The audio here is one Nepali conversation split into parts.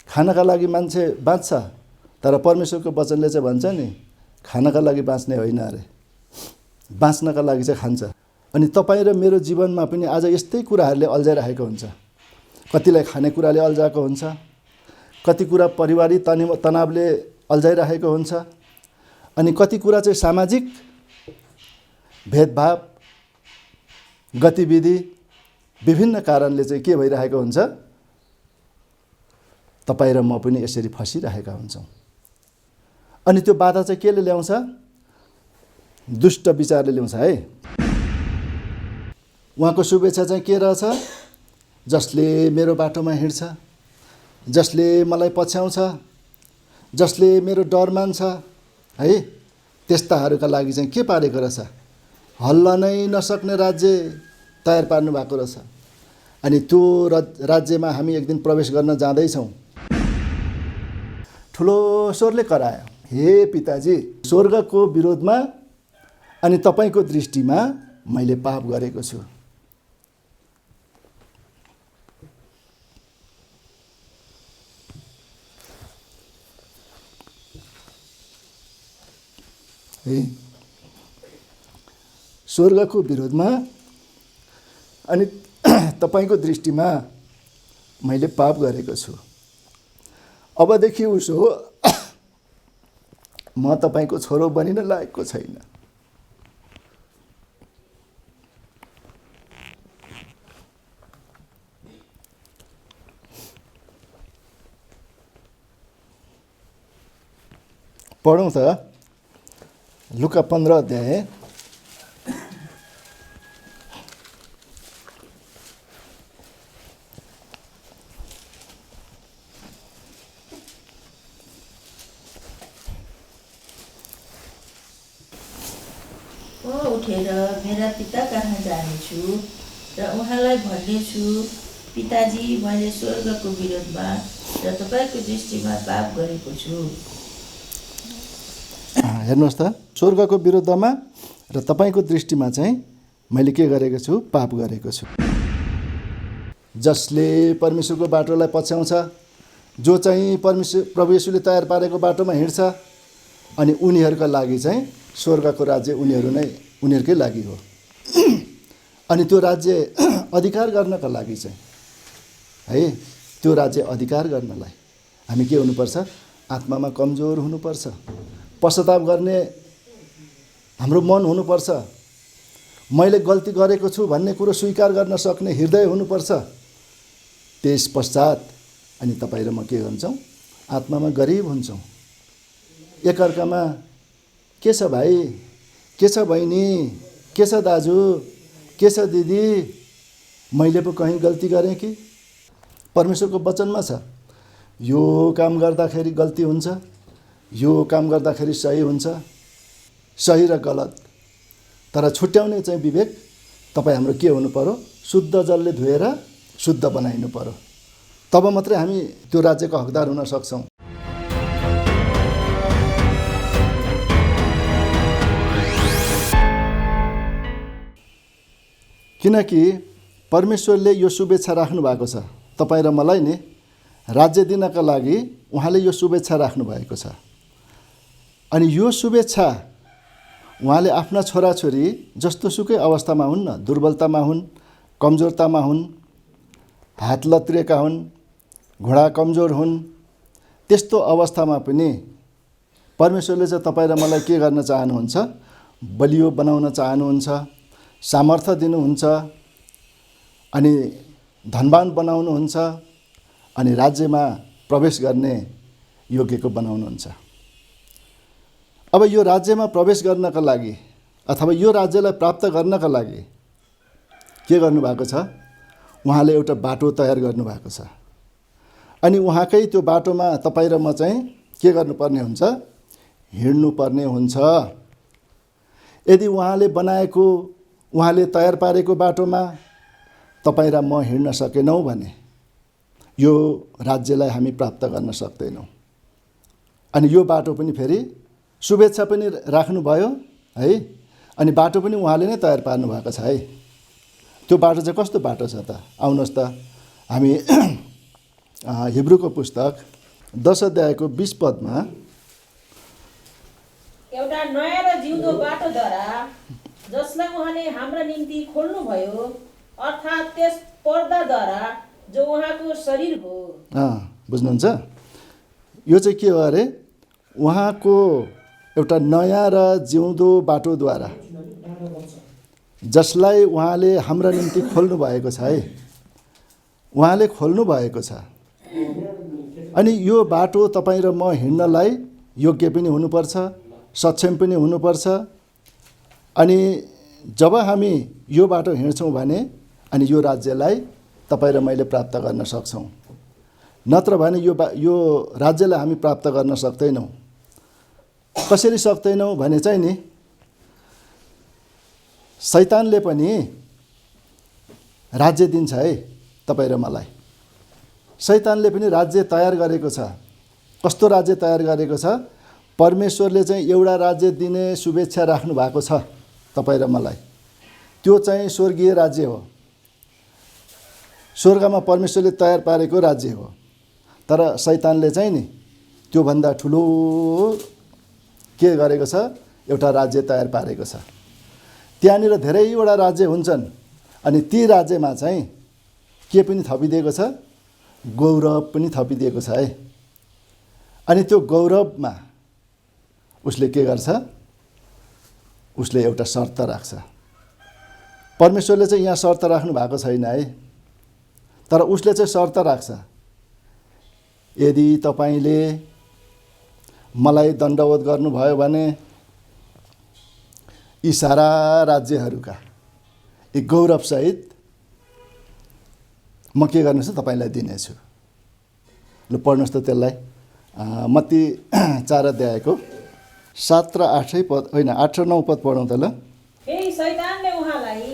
खानका लागि मान्छे बाँच्छ, तर परमेश्वरको वचनले चाहिँ भन्छ नि खानका लागि बाँच्ने होइन अरे, बाँच्नका लागि चाहिँ खान्छ। अनि तपाईँ र मेरो जीवनमा पनि आज यस्तै कुराहरूले अल्झाइरहेको हुन्छ। कतिलाई खानेकुराले अल्झाएको हुन्छ, कति कुरा पारिवारिक तनावले अल्झाइरहेको हुन्छ, अनि कति कुरा चाहिँ सामाजिक भेदभाव गतिविधि विभिन्न कारणले चाहिँ के भइरहेको हुन्छ, तपाईँ र म पनि यसरी फसिरहेका हुन्छौँ। अनि त्यो बाधा चाहिँ केले ल्याउँछ? दुष्ट विचारले ल्याउँछ है। उहाँको शुभेच्छा चाहिँ के रहेछ? जसले मेरो बाटोमा हिँड्छ, जसले मलाई पछ्याउँछ, जसले मेरो डर मान्छ है, त्यस्ताहरूका लागि चाहिँ के पारेको रहेछ? हल्लनै नसक्ने राज्य तयार पार्नु भएको रहेछ। अनि त्यो राज्यमा हामी एक दिन प्रवेश गर्न जाँदैछौँ। ठुलो स्वरले करायो, हे पिताजी, स्वर्गको विरोधमा अनि तपाईँको दृष्टिमा मैले पाप गरेको छु। है, स्वर्गको विरोधमा अनि तपाईँको दृष्टिमा मैले पाप गरेको छु। अबदेखि उसो म तपाईँको छोरो बनिन लायकको छैन। पढौँ त लुका 15 अध्याय उठेर मेरा पिता कहाँ जानेछु र उहाँलाई भन्नेछु, पिताजी, मैले स्वर्गको विरोधमा र तपाईँको दृष्टिमा पाप गरेको छु। हेर्नुहोस् त, स्वर्गको विरुद्धमा र तपाईँको दृष्टिमा चाहिँ मैले के गरेको छु? पाप गरेको छु। जसले परमेश्वरको बाटोलाई पछ्याउँछ, जो चाहिँ प्रभु येशूले तयार पारेको बाटोमा हिँड्छ, अनि उनीहरूका लागि चाहिँ स्वर्गको राज्य उनीहरूकै लागि हो। अनि त्यो राज्य अधिकार गर्नका लागि चाहिँ है, त्यो राज्य अधिकार गर्नलाई हामी के हुनुपर्छ? आत्मामा कमजोर हुनुपर्छ, पश्चाताप गर्ने हाम्रो मन हुनुपर्छ, मैले गल्ती गरेको छु भन्ने कुरो स्वीकार गर्न सक्ने हृदय हुनुपर्छ। त्यस पश्चात अनि तपाईँ र म के हुन्छौँ? आत्मामा गरिब हुन्छौँ। एकअर्कामा के छ भाइ, के छ बहिनी, के छ दाजु, के छ दिदी, मैले पो कहीँ गल्ती गरेँ कि? परमेश्वरको वचनमा छ, यो काम गर्दाखेरि गल्ती हुन्छ, यो काम गर्दाखेरि सही हुन्छ, सही र गलत। तर छुट्याउने चाहिँ विवेक तपाईँ हाम्रो के हुनु पर्यो? शुद्ध जलले धोएर शुद्ध बनाइनु पर्यो। तब मात्रै हामी त्यो राज्यको हकदार हुन सक्छौँ। किनकि परमेश्वरले यो शुभेच्छा राख्नु भएको छ, तपाईँ र मलाई नि राज्य दिनका लागि उहाँले यो शुभेच्छा राख्नु भएको छ। अनि यो शुभेच्छा उहाँले आफ्ना छोराछोरी जस्तोसुकै अवस्थामा हुन् न, दुर्बलतामा हुन्, कमजोरतामा हुन्, हात लत्रिएका हुन्, घुँडा कमजोर हुन्, त्यस्तो अवस्थामा पनि परमेश्वरले चाहिँ तपाईँ र मलाई के गर्न चाहनुहुन्छ? बलियो बनाउन चाहनुहुन्छ, सामर्थ्य दिनुहुन्छ, अनि धनवान बनाउनुहुन्छ, अनि राज्यमा प्रवेश गर्ने योग्यको बनाउनुहुन्छ। अब यो राज्यमा प्रवेश गर्नका लागि अथवा यो राज्यलाई प्राप्त गर्नका लागि के गर्नुभएको छ? उहाँले एउटा बाटो तयार गर्नुभएको छ। अनि उहाँकै त्यो बाटोमा तपाईँ र म चाहिँ के गर्नुपर्ने हुन्छ? हिँड्नुपर्ने हुन्छ। यदि उहाँले बनाएको, उहाँले तयार पारेको बाटोमा तपाईँ र म हिँड्न सकेनौँ भने यो राज्यलाई हामी प्राप्त गर्न सक्दैनौँ। अनि यो बाटो पनि फेरि शुभेच्छा पनि राख्नुभयो है, अनि बाटो पनि उहाँले नै तयार पार्नु भएको छ है। त्यो बाटो चाहिँ कस्तो बाटो छ त? आउनुहोस् त हामी हिब्रूको पुस्तक 10 अध्यायको 20 पदमा एउटा नयाँ र जिउँदो बाटोद्वारा जसलाई उहाँले हाम्रा निम्ति खोल्नुभयो अर्थात् त्यस पर्दाद्वारा जो उहाँको शरीर हो। बुझ्नुहुन्छ, यो चाहिँ के हो अरे, उहाँको एउटा नयाँ र जिउँदो बाटोद्वारा जसलाई उहाँले हाम्रा निम्ति खोल्नु भएको छ है, उहाँले खोल्नु भएको छ। अनि यो बाटो तपाईँ र म हिँड्नलाई योग्य पनि हुनुपर्छ, सक्षम पनि हुनुपर्छ। अनि जब हामी यो बाटो हिँड्छौँ भने अनि यो राज्यलाई तपाईँ र मैले प्राप्त गर्न सक्छौँ। नत्र भने यो राज्यलाई हामी प्राप्त गर्न सक्दैनौँ। कसरी सक्दैनौँ भने चाहिँ नि, शैतानले पनि राज्य दिन्छ है तपाईँ र मलाई। शैतानले पनि राज्य तयार गरेको छ। कस्तो राज्य तयार गरेको छ? परमेश्वरले चाहिँ एउटा राज्य दिने शुभेच्छा राख्नु भएको छ तपाईँ र मलाई। त्यो चाहिँ स्वर्गीय राज्य हो, स्वर्गमा परमेश्वरले तयार पारेको राज्य हो। तर शैतानले चाहिँ नि त्योभन्दा ठुलो के गरेको छ, एउटा राज्य तयार पारेको छ। त्यहाँनिर धेरैवटा राज्य हुन्छन् अनि ती राज्यमा चाहिँ के पनि थपिदिएको छ, गौरव पनि थपिदिएको छ है। अनि त्यो गौरवमा उसले के गर्छ, उसले एउटा शर्त राख्छ। परमेश्वरले चाहिँ यहाँ शर्त राख्नु भएको छैन है, तर उसले चाहिँ शर्त राख्छ, यदि तपाईँले मलाई दण्डवत गर्नुभयो भने यी सारा राज्यहरूका यी गौरवसहित म के गर्नेछु, तपाईँलाई दिनेछु। ल पढ्नुहोस् त त्यसलाई, मत्ती 4 अध्यायको 7 र 8 पद, होइन 8 र 9 पद पढौँ त ल। फेरि शैतानले उहाँलाई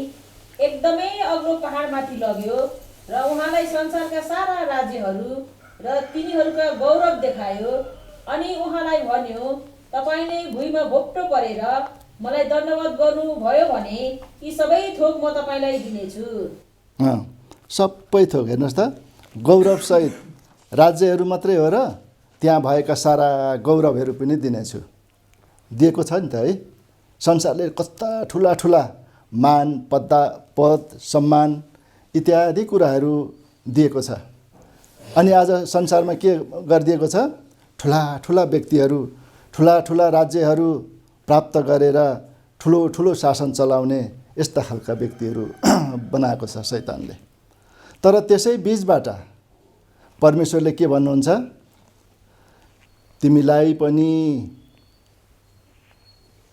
एकदमै अग्लो पहाडमाथि लग्यो र उहाँलाई संसारका सारा राज्यहरू र तिनीहरूका गौरव देखायो। अनि उहाँलाई भन्यो, तपाईँले भुइँमा भोप्टो परेर मलाई दण्डवत गर्नुभयो भने यी सबै थोक म तपाईँलाई दिनेछु। सबै थोक, हेर्नुहोस् त, गौरवसहित राज्यहरू मात्रै हो र त्यहाँ भएका सारा गौरवहरू पनि दिनेछु। दिएको छ नि त है। संसारले कस्ता ठुला ठुला मान, पद, सम्मान इत्यादि कुराहरू दिएको छ। अनि आज संसारमा के गरिदिएको छ, ठुला ठुला व्यक्तिहरू, ठुला ठुला राज्यहरू प्राप्त गरेर ठुलो ठुलो शासन चलाउने यस्ता खालका व्यक्तिहरू बनाएको छ शैतानले। तर त्यसै बीचबाट परमेश्वरले के भन्नुहुन्छ, तिमीलाई पनि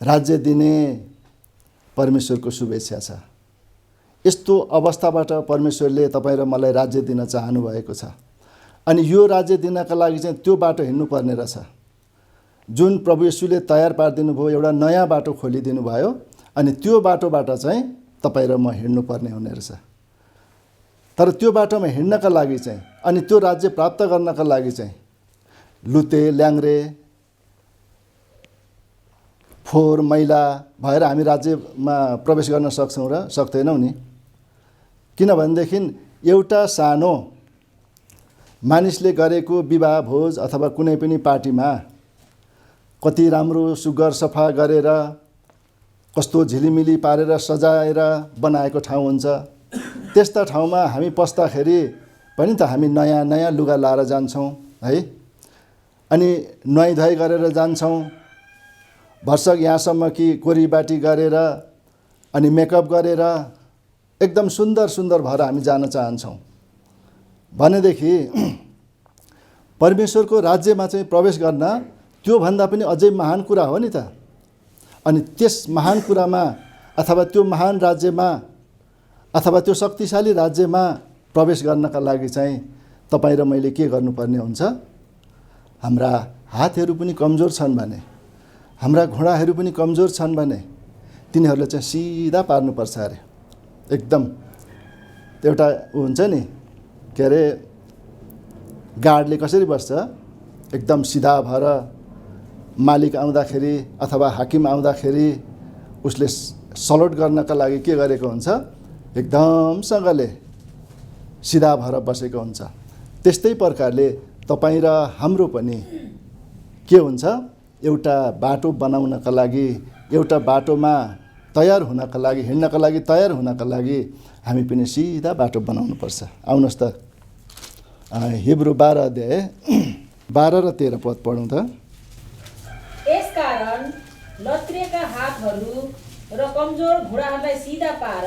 राज्य दिने परमेश्वरको शुभेच्छा छ। यस्तो अवस्थाबाट परमेश्वरले तपाईँ र मलाई राज्य दिन चाहनु भएको छ। अनि यो राज्य दिनका लागि चाहिँ त्यो बाटो हिँड्नुपर्ने रहेछ जुन प्रभु येशूले तयार पारिदिनु भयो। एउटा नयाँ बाटो खोलिदिनु भयो अनि त्यो बाटोबाट चाहिँ तपाईँ र म हिँड्नुपर्ने हुने रहेछ। तर त्यो बाटोमा हिँड्नका लागि चाहिँ अनि त्यो राज्य प्राप्त गर्नका लागि चाहिँ लुते, ल्याङ्रे, फोहोर मैला भएर हामी राज्यमा प्रवेश गर्न सक्छौँ र सक्दैनौँ नि। किनभनेदेखि एउटा सानो मानिसले गरेको विवाह भोज अथवा कुनै पनि पार्टीमा कति राम्रो सुग्घर सफा गरेर कस्तो झिलिमिली पारेर सजाएर बनाएको ठाउँ हुन्छ। त्यस्ता ठाउँमा हामी पस्दाखेरि पनि त हामी नयाँ नयाँ लुगा लाएर जान्छौँ है। अनि नुहाइधुवाइ गरेर जान्छौँ, भर्सक यहाँसम्म कि कोरीबाटी गरेर अनि मेकअप गरेर एकदम सुन्दर सुन्दर भएर हामी जान चाहन्छौँ। भनेदेखि परमेश्वरको राज्यमा चाहिँ प्रवेश गर्न त्योभन्दा पनि अझै महान कुरा हो नि त। अनि त्यस महान कुरामा अथवा त्यो महान राज्यमा अथवा त्यो शक्तिशाली राज्यमा प्रवेश गर्नका लागि चाहिँ तपाईँ र मैले के गर्नुपर्ने हुन्छ, हाम्रा हातहरू पनि कमजोर छन् भने, हाम्रा घुँडाहरू पनि कमजोर छन् भने तिनीहरूलाई चाहिँ सिधा पार्नुपर्छ अरे। एकदम एउटा हुन्छ नि, के अरे, गार्डले कसरी बस्छ, एकदम सिधा भएर मालिक आउँदाखेरि अथवा हाकिम आउँदाखेरि उसले सलोट गर्नका लागि के गरेको हुन्छ, एकदमसँगले सिधा भएर बसेको हुन्छ। त्यस्तै प्रकारले तपाईँ र हाम्रो पनि के हुन्छ, एउटा बाटो बनाउनका लागि, एउटा बाटोमा तयार हुनका लागि, हिँड्नका लागि तयार हुनका लागि हामी पनि सिधा बाटो बनाउनुपर्छ। आउनुहोस् त हिब्रू 12 अध्याय 12 र 13 पद पढौँ त। यसकारण लत्रिएका हातहरू र कमजोर घुँडाहरूलाई सिधा पार,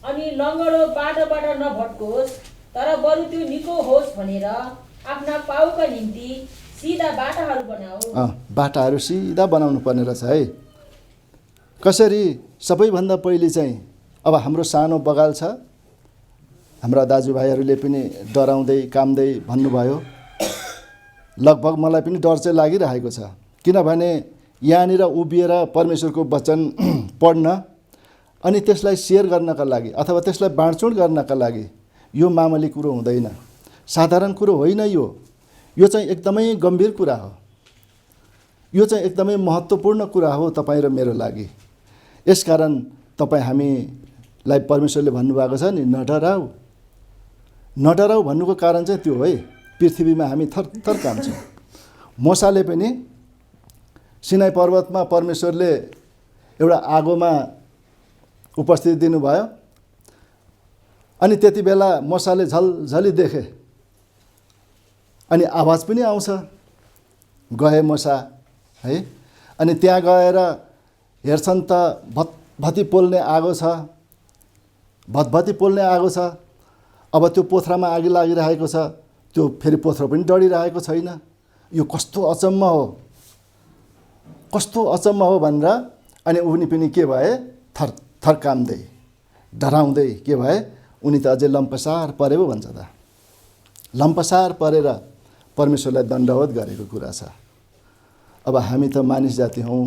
अनि लङ्गडो बाटोबाट नभट्कोस्, तर बरु त्यो निको होस् भनेर आफ्ना पाउका निम्ति सिधा बाटाहरू बनाऊ। बाटाहरू सिधा बनाउनु पर्ने रहेछ है। कसरी? सबैभन्दा पहिले चाहिँ अब हाम्रो सानो बगाल छ, हाम्रा दाजुभाइहरूले पनि डराउँदै कामदै भन्नुभयो। लगभग मलाई पनि डर चाहिँ लागिरहेको छ, किनभने यहाँनिर उभिएर परमेश्वरको वचन पढ्न अनि त्यसलाई सेयर गर्नका लागि अथवा त्यसलाई बाँडचुँड गर्नका लागि यो मामुली कुरो हुँदैन, साधारण कुरो होइन। यो चाहिँ एकदमै गम्भीर कुरा हो, यो चाहिँ एकदमै महत्त्वपूर्ण कुरा हो तपाईँ र मेरो लागि। यसकारण तपाईँ हामीलाई परमेश्वरले भन्नुभएको छ नि, नडराऊ। नडराऊ भन्नुको कारण चाहिँ त्यो है, पृथ्वीमा हामी थरथर काम्छौँ। मोसाले पनि सिनाई पर्वतमा परमेश्वरले एउटा आगोमा उपस्थिति दिनुभयो, अनि त्यति बेला मोसाले झलझली देखे, अनि आवाज पनि आउँछ। गए मोसा है, अनि त्यहाँ गएर हेर्छन् त भतभती पोल्ने आगो छ, भतभती पोल्ने आगो छ। अब त्यो पोथ्रामा आगो लागिरहेको छ, त्यो फेरि पोथ्रो पनि डढिरहेको छैन। यो कस्तो अचम्म हो, कस्तो अचम्म हो भनेर अनि उनी पनि के भए, थर काम्दै डराउँदै के भए, उनी त अझै लम्पसार परे पो भन्छ त। लम्पसार परेर परमेश्वरलाई दण्डवत गरेको कुरा छ। अब हामी त मानिस जाति हौँ,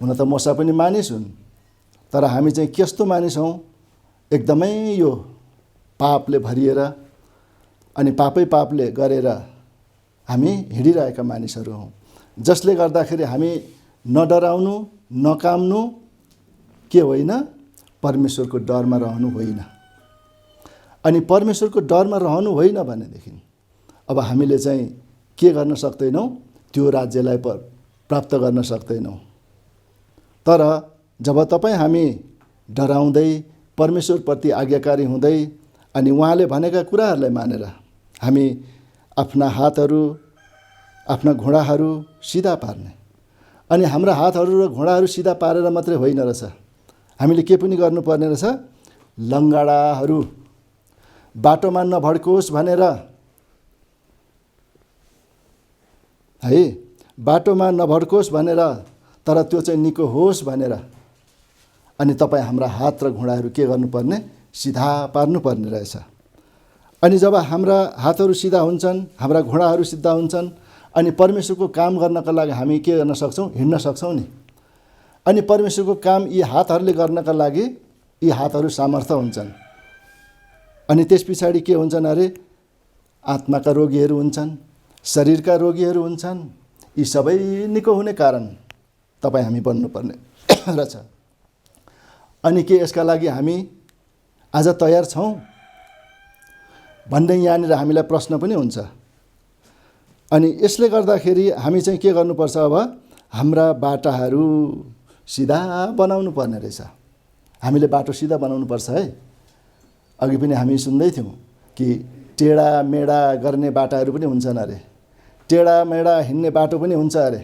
हुन त मोसा पनि मानिस हुन्, तर हामी चाहिँ कस्तो मानिस हौँ, एकदमै यो पापले भरिएर अनि पापले गरेर हामी हिँडिरहेका मानिसहरू हौँ, जसले गर्दाखेरि हामी नडराउनु नकाम्नु के होइन, परमेश्वरको डरमा रहनु होइन। अनि परमेश्वरको डरमा रहनु होइन भनेदेखि अब हामीले चाहिँ के गर्न सक्दैनौँ, त्यो राज्यलाई प्राप्त गर्न सक्दैनौँ। तर जब हामी डराउँदै परमेश्वरप्रति आज्ञाकारी हुँदै अनि उहाँले भनेका कुराहरूलाई मानेर हामी आफ्ना हातहरू आफ्ना घुँडाहरू सिधा पार्ने, अनि हाम्रा हातहरू र घुँडाहरू सिधा पारेर मात्रै होइन रहेछ, हामीले के पनि गर्नुपर्ने रहेछ, लङ्गडाहरू बाटोमा नभड्कोस् भनेर है, बाटोमा नभड्कोस् भनेर, तर त्यो चाहिँ निको होस् भनेर। अनि तपाईँ हाम्रा हात र घुँडाहरू के गर्नुपर्ने, सिधा पार्नुपर्ने रहेछ। अनि जब हाम्रा हातहरू सिधा हुन्छन्, हाम्रा घुँडाहरू सिधा हुन्छन्, अनि परमेश्वरको काम गर्नका लागि हामी के गर्न सक्छौँ, हिँड्न सक्छौँ नि। अनि परमेश्वरको काम यी हातहरूले गर्नका लागि यी हातहरू सामर्थ्य हुन्छन्। अनि त्यस पछाडि के हुन्छन् अरे, आत्माका रोगीहरू हुन्छन्, शरीरका रोगीहरू हुन्छन्। यी सबै निको हुने कारण तपाईँ हामी बन्नुपर्ने रहेछ। अनि के यसका लागि हामी आज तयार छौँ भन्ने यहाँनिर हामीलाई प्रश्न पनि हुन्छ। अनि यसले गर्दाखेरि हामी चाहिँ के गर्नुपर्छ, अब हाम्रा बाटाहरू सिधा बनाउनु पर्ने रहेछ। हामीले बाटो सिधा बनाउनुपर्छ है। अघि पनि हामी सुन्दै थियौँ कि टेढा मेढा गर्ने बाटाहरू पनि हुन्छन् अरे, टेढा मेढा हिँड्ने बाटो पनि हुन्छ अरे।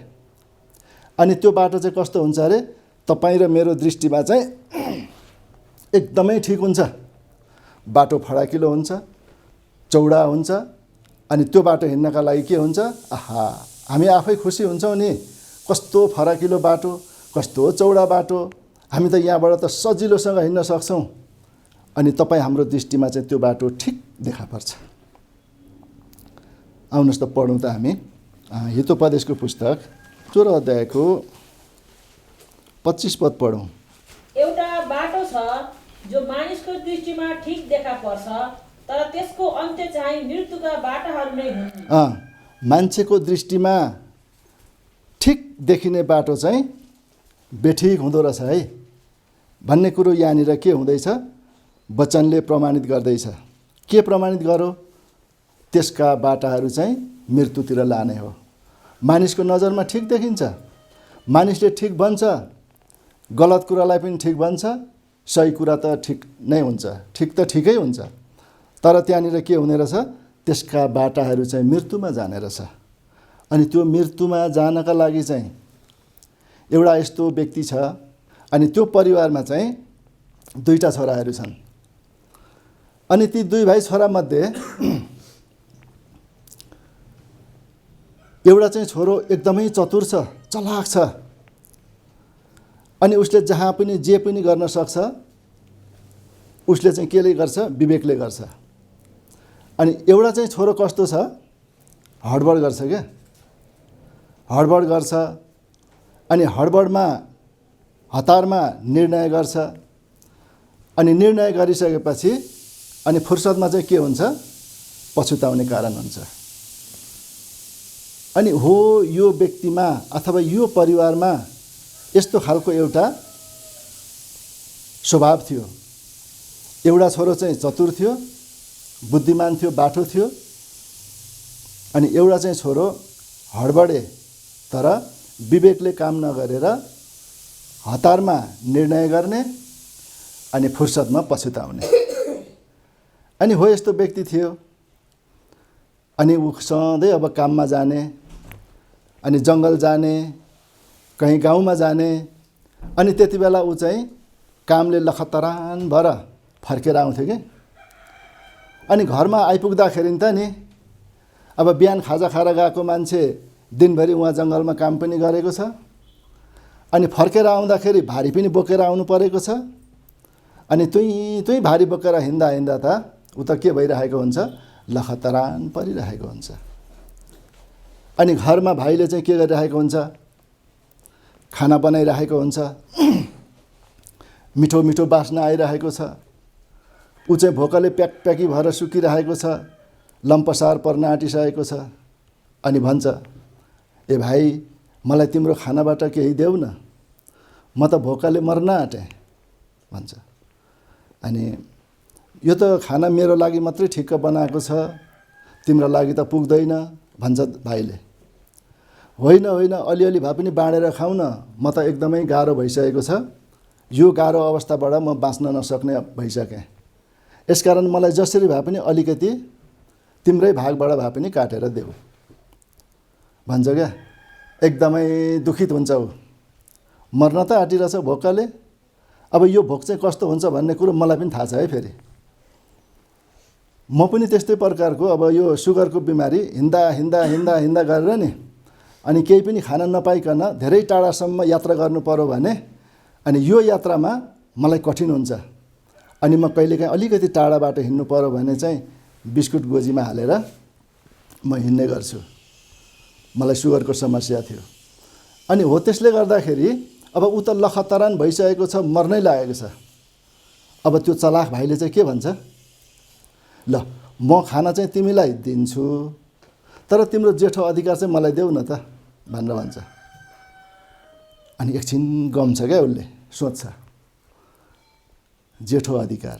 अनि त्यो बाटो चाहिँ कस्तो हुन्छ अरे, तपाईँ र मेरो दृष्टिमा चाहिँ एकदमै ठिक हुन्छ। बाटो फडाकिलो हुन्छ, चौडा हुन्छ, अनि त्यो बाटो हिँड्नका लागि के हुन्छ, आहा हामी आफै खुसी हुन्छौँ नि, कस्तो फराकिलो बाटो, कस्तो चौडा बाटो, हामी त यहाँबाट त सजिलोसँग हिँड्न सक्छौँ। अनि तपाईँ हाम्रो दृष्टिमा चाहिँ त्यो बाटो ठिक देखा पर्छ। आउनुहोस् त पढौँ त हामी हितोपदेशको पुस्तक 14 अध्यायको 25 पद पढौँ। एउटा बाटो छ जो मानिसको दृष्टिमा ठिक देखा पर्छ, तर त्यसको अन्त्य चाहिँ मृत्युका बाटाहरू नै हुन्। मान्छेको दृष्टिमा ठिक देखिने बाटो चाहिँ बेठिक हुँदो रहेछ है भन्ने कुरो यहाँनिर के हुँदैछ, वचनले प्रमाणित गर्दैछ। के प्रमाणित गरो, त्यसका बाटाहरू चाहिँ मृत्युतिर लाने हो। मानिसको नजरमा ठिक देखिन्छ, मानिसले ठिक भन्छ, गलत कुरालाई पनि ठिक भन्छ, सही कुरा त ठिक नै हुन्छ, ठिक त ठिकै हुन्छ, तर त्यहाँनिर के हुने रहेछ, त्यसका बाटाहरू चाहिँ मृत्युमा जाने रहेछ। अनि त्यो मृत्युमा जानका लागि चाहिँ एउटा यस्तो व्यक्ति छ, अनि त्यो परिवारमा चाहिँ दुईटा छोराहरू छन्। अनि ती दुई भाइ छोरामध्ये एउटा चाहिँ छोरो एकदमै चतुर छ, चलाक छ, अनि उसले जहाँ पनि जे पनि गर्न सक्छ, उसले चाहिँ केले गर्छ, विवेकले गर्छ। अनि एउटा चाहिँ छोरो कस्तो छ, हडबड गर्छ क्या, हडबड गर्छ, अनि हडबडमा हतारमा निर्णय गर्छ, अनि निर्णय गरिसकेपछि अनि फुर्सदमा चाहिँ के हुन्छ, पछुताउने कारण हुन्छ। अनि हो यो व्यक्तिमा अथवा यो परिवारमा यस्तो खालको एउटा स्वभाव थियो। एउटा छोरो चाहिँ चतुर थियो, बुद्धिमान थियो, बाठो थियो, अनि एउटा चाहिँ छोरो हडबडे तर विवेकले काम नगरेर हतारमा निर्णय गर्ने अनि फुर्सदमा पछुताउने। अनि हो यस्तो व्यक्ति थियो। अनि ऊ सधैँ अब काममा जाने, अनि जङ्गल जाने, कहीँ गाउँमा जाने, अनि त्यति बेला ऊ चाहिँ कामले लखतरान भएर फर्केर आउँथ्यो कि। अनि घरमा आइपुग्दाखेरि त नि अब बिहान खाजा खाएर गएको मान्छे दिनभरि उहाँ जङ्गलमा काम पनि गरेको छ, अनि फर्केर आउँदाखेरि भारी पनि बोकेर आउनु परेको छ, अनि तुई भारी बोकेर हिँड्दा हिँड्दा त ऊ त के भइरहेको हुन्छ, लखतरान परिरहेको हुन्छ। अनि घरमा भाइले चाहिँ के गरिरहेको हुन्छ, खाना बनाइरहेको हुन्छ, मिठो मिठो बास्ना आइरहेको छ, ऊ चाहिँ भोकले प्याकप्याकी भएर सुकिरहेको छ, लम्पसार पर्न आँटिसकेको छ। अनि भन्छ, ए भाइ मलाई तिम्रो खानाबाट केही देऊ न, म त भोकले मर्न आँटेँ भन्छ। अनि यो त खाना मेरो लागि मात्रै ठिक्क बनाएको छ, तिम्रो लागि त पुग्दैन भन्छ भाइले। होइन होइन, अलिअलि भए पनि बाँडेर खाऊ न, म त एकदमै गाह्रो भइसकेको छ, यो गाह्रो अवस्थाबाट म बाँच्न नसक्ने भइसकेँ, यसकारण मलाई जसरी भए पनि अलिकति तिम्रै भागबाट भए पनि काटेर देऊ भन्छ क्या। एकदमै दुखित हुन्छ ऊ, मर्न त आँटिरहेछ भोकले। अब यो भोक चाहिँ कस्तो हुन्छ भन्ने कुरो मलाई पनि थाहा छ है। फेरि म पनि त्यस्तै प्रकारको अब यो सुगरको बिमारी हिँड्दा हिँड्दा हिँड्दा हिँड्दा गरेर नि, अनि केही पनि खान नपाइकन धेरै टाढासम्म यात्रा गर्नु पर्यो भने, अनि यो यात्रामा मलाई कठिन हुन्छ, अनि म कहिलेकाहीँ अलिकति टाढा बाटो हिँड्नु पर्यो भने चाहिँ बिस्कुट गोजीमा हालेर म हिँड्ने गर्छु। मलाई सुगरको समस्या थियो। अनि हो त्यसले गर्दाखेरि अब ऊ त लखतरान भइसकेको छ, मर्नै लागेको छ। अब त्यो चलाख भाइले चाहिँ के भन्छ, ल म खाना चाहिँ तिमीलाई दिन्छु, तर तिम्रो जेठो अधिकार चाहिँ मलाई देऊ न त भनेर भन्छ। अनि एकछिन गम्छ क्या, उसले सोच्छ जेठो अधिकार,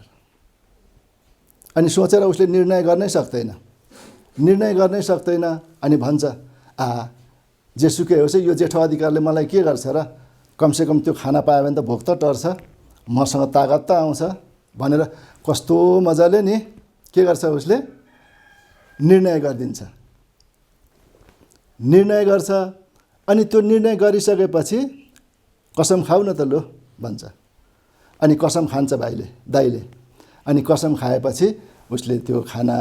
अनि सोचेर उसले निर्णय गर्नै सक्दैन। अनि भन्छ, जेसुकै होस् यो जेठो अधिकारले मलाई के गर्छ र, कमसेकम त्यो खाना पायो भने त भोक त टर्छ, मसँग तागत त आउँछ भनेर कस्तो मजाले नि के गर्छ, उसले निर्णय गरिदिन्छ। निर्णय गर्छ, अनि त्यो निर्णय गरिसकेपछि कसम खाऊ न त लो भन्छ। अनि कसम खान्छ दाइले। अनि कसम खाएपछि उसले त्यो खाना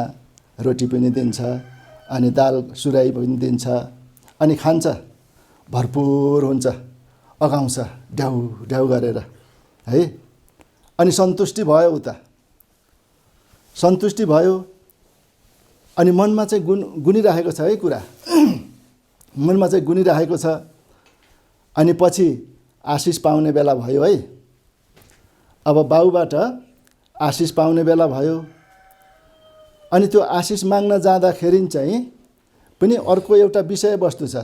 रोटी पनि दिन्छ, अनि दाल सुराई पनि दिन्छ, अनि खान्छ, भरपुर हुन्छ, अगाउँछ ड्याउ ड्याउ गरेर है। अनि सन्तुष्टि भयो, उता सन्तुष्टि भयो। अनि मनमा चाहिँ गुनिरहेको छ है कुरा, मनमा चाहिँ गुनिरहेको छ। अनि पछि आशिष पाउने बेला भयो है। अब बाउबाट आशिष पाउने बेला भयो। अनि त्यो आशिष माग्न जाँदाखेरि चाहिँ पनि अर्को एउटा विषयवस्तु छ।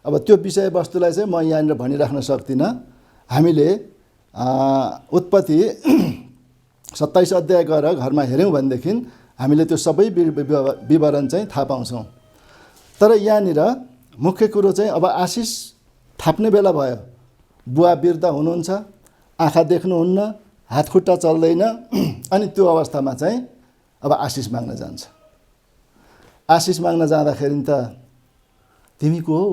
अब त्यो विषयवस्तुलाई चाहिँ म यहाँनिर भनिराख्न सक्दिनँ। हामीले उत्पत्ति 27 अध्याय गएर घरमा हेऱ्यौँ भनेदेखि हामीले त्यो सबै विवरण चाहिँ थाहा पाउँछौँ। तर यहाँनिर मुख्य कुरो चाहिँ अब आशिष थाप्ने बेला भयो। बुवा वृद्ध हुनुहुन्छ, आँखा देख्नुहुन्न, हातखुट्टा चल्दैन, अनि त्यो अवस्थामा चाहिँ अब आशिष माग्न जान्छ। आशिष माग्न जाँदाखेरि त तिमी को हौ?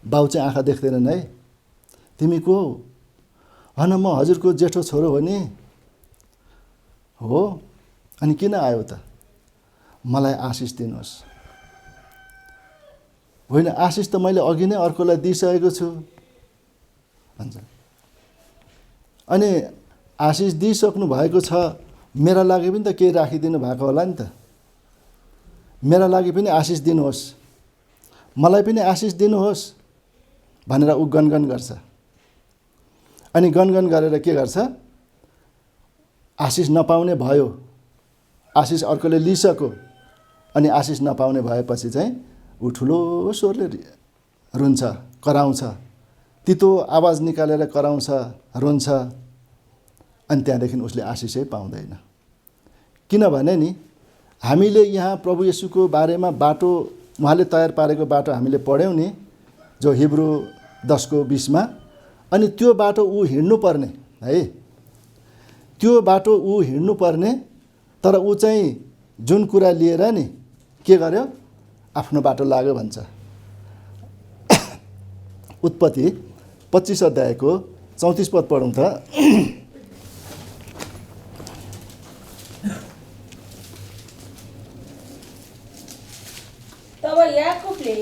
बाउ चाहिँ आँखा देख्दैनन् है। तिमी को हौ? होइन म हजुरको जेठो छोरो हो नि। हो, अनि किन आयो त? मलाई आशिष दिनुहोस्। होइन, आशिष त मैले अघि नै अर्कोलाई दिइसकेको छु भन्छ। अनि आशिष दिइसक्नु भएको छ, मेरा लागि पनि त केही राखिदिनु भएको होला नि त। मेरा लागि पनि आशिष दिनुहोस्, मलाई पनि आशिष दिनुहोस् भनेर ऊ गनगन गर्छ। अनि गनगन गरेर के गर्छ? आशिष नपाउने भयो, आशिष अर्कोले लिइसक्यो। अनि आशिष नपाउने भएपछि चाहिँ ऊ ठुलो स्वरले रुन्छ, कराउँछ, तितो आवाज निकालेर कराउँछ, रुन्छ। अनि त्यहाँदेखि उसले आशिषै पाउँदैन। किनभने नि हामीले यहाँ प्रभु येशूको बारेमा बाटो, उहाँले तयार पारेको बाटो हामीले पढ्यौँ नि, जो हिब्रू 10:20। अनि त्यो बाटो ऊ हिँड्नुपर्ने है, त्यो बाटो ऊ हिँड्नुपर्ने। तर ऊ चाहिँ जुन कुरा लिएर नि के गर्यो? आफ्नो बाटो लाग्यो भन्छ। उत्पत्ति 25 अध्यायको 34 पद पढौँ त। तब याकुबले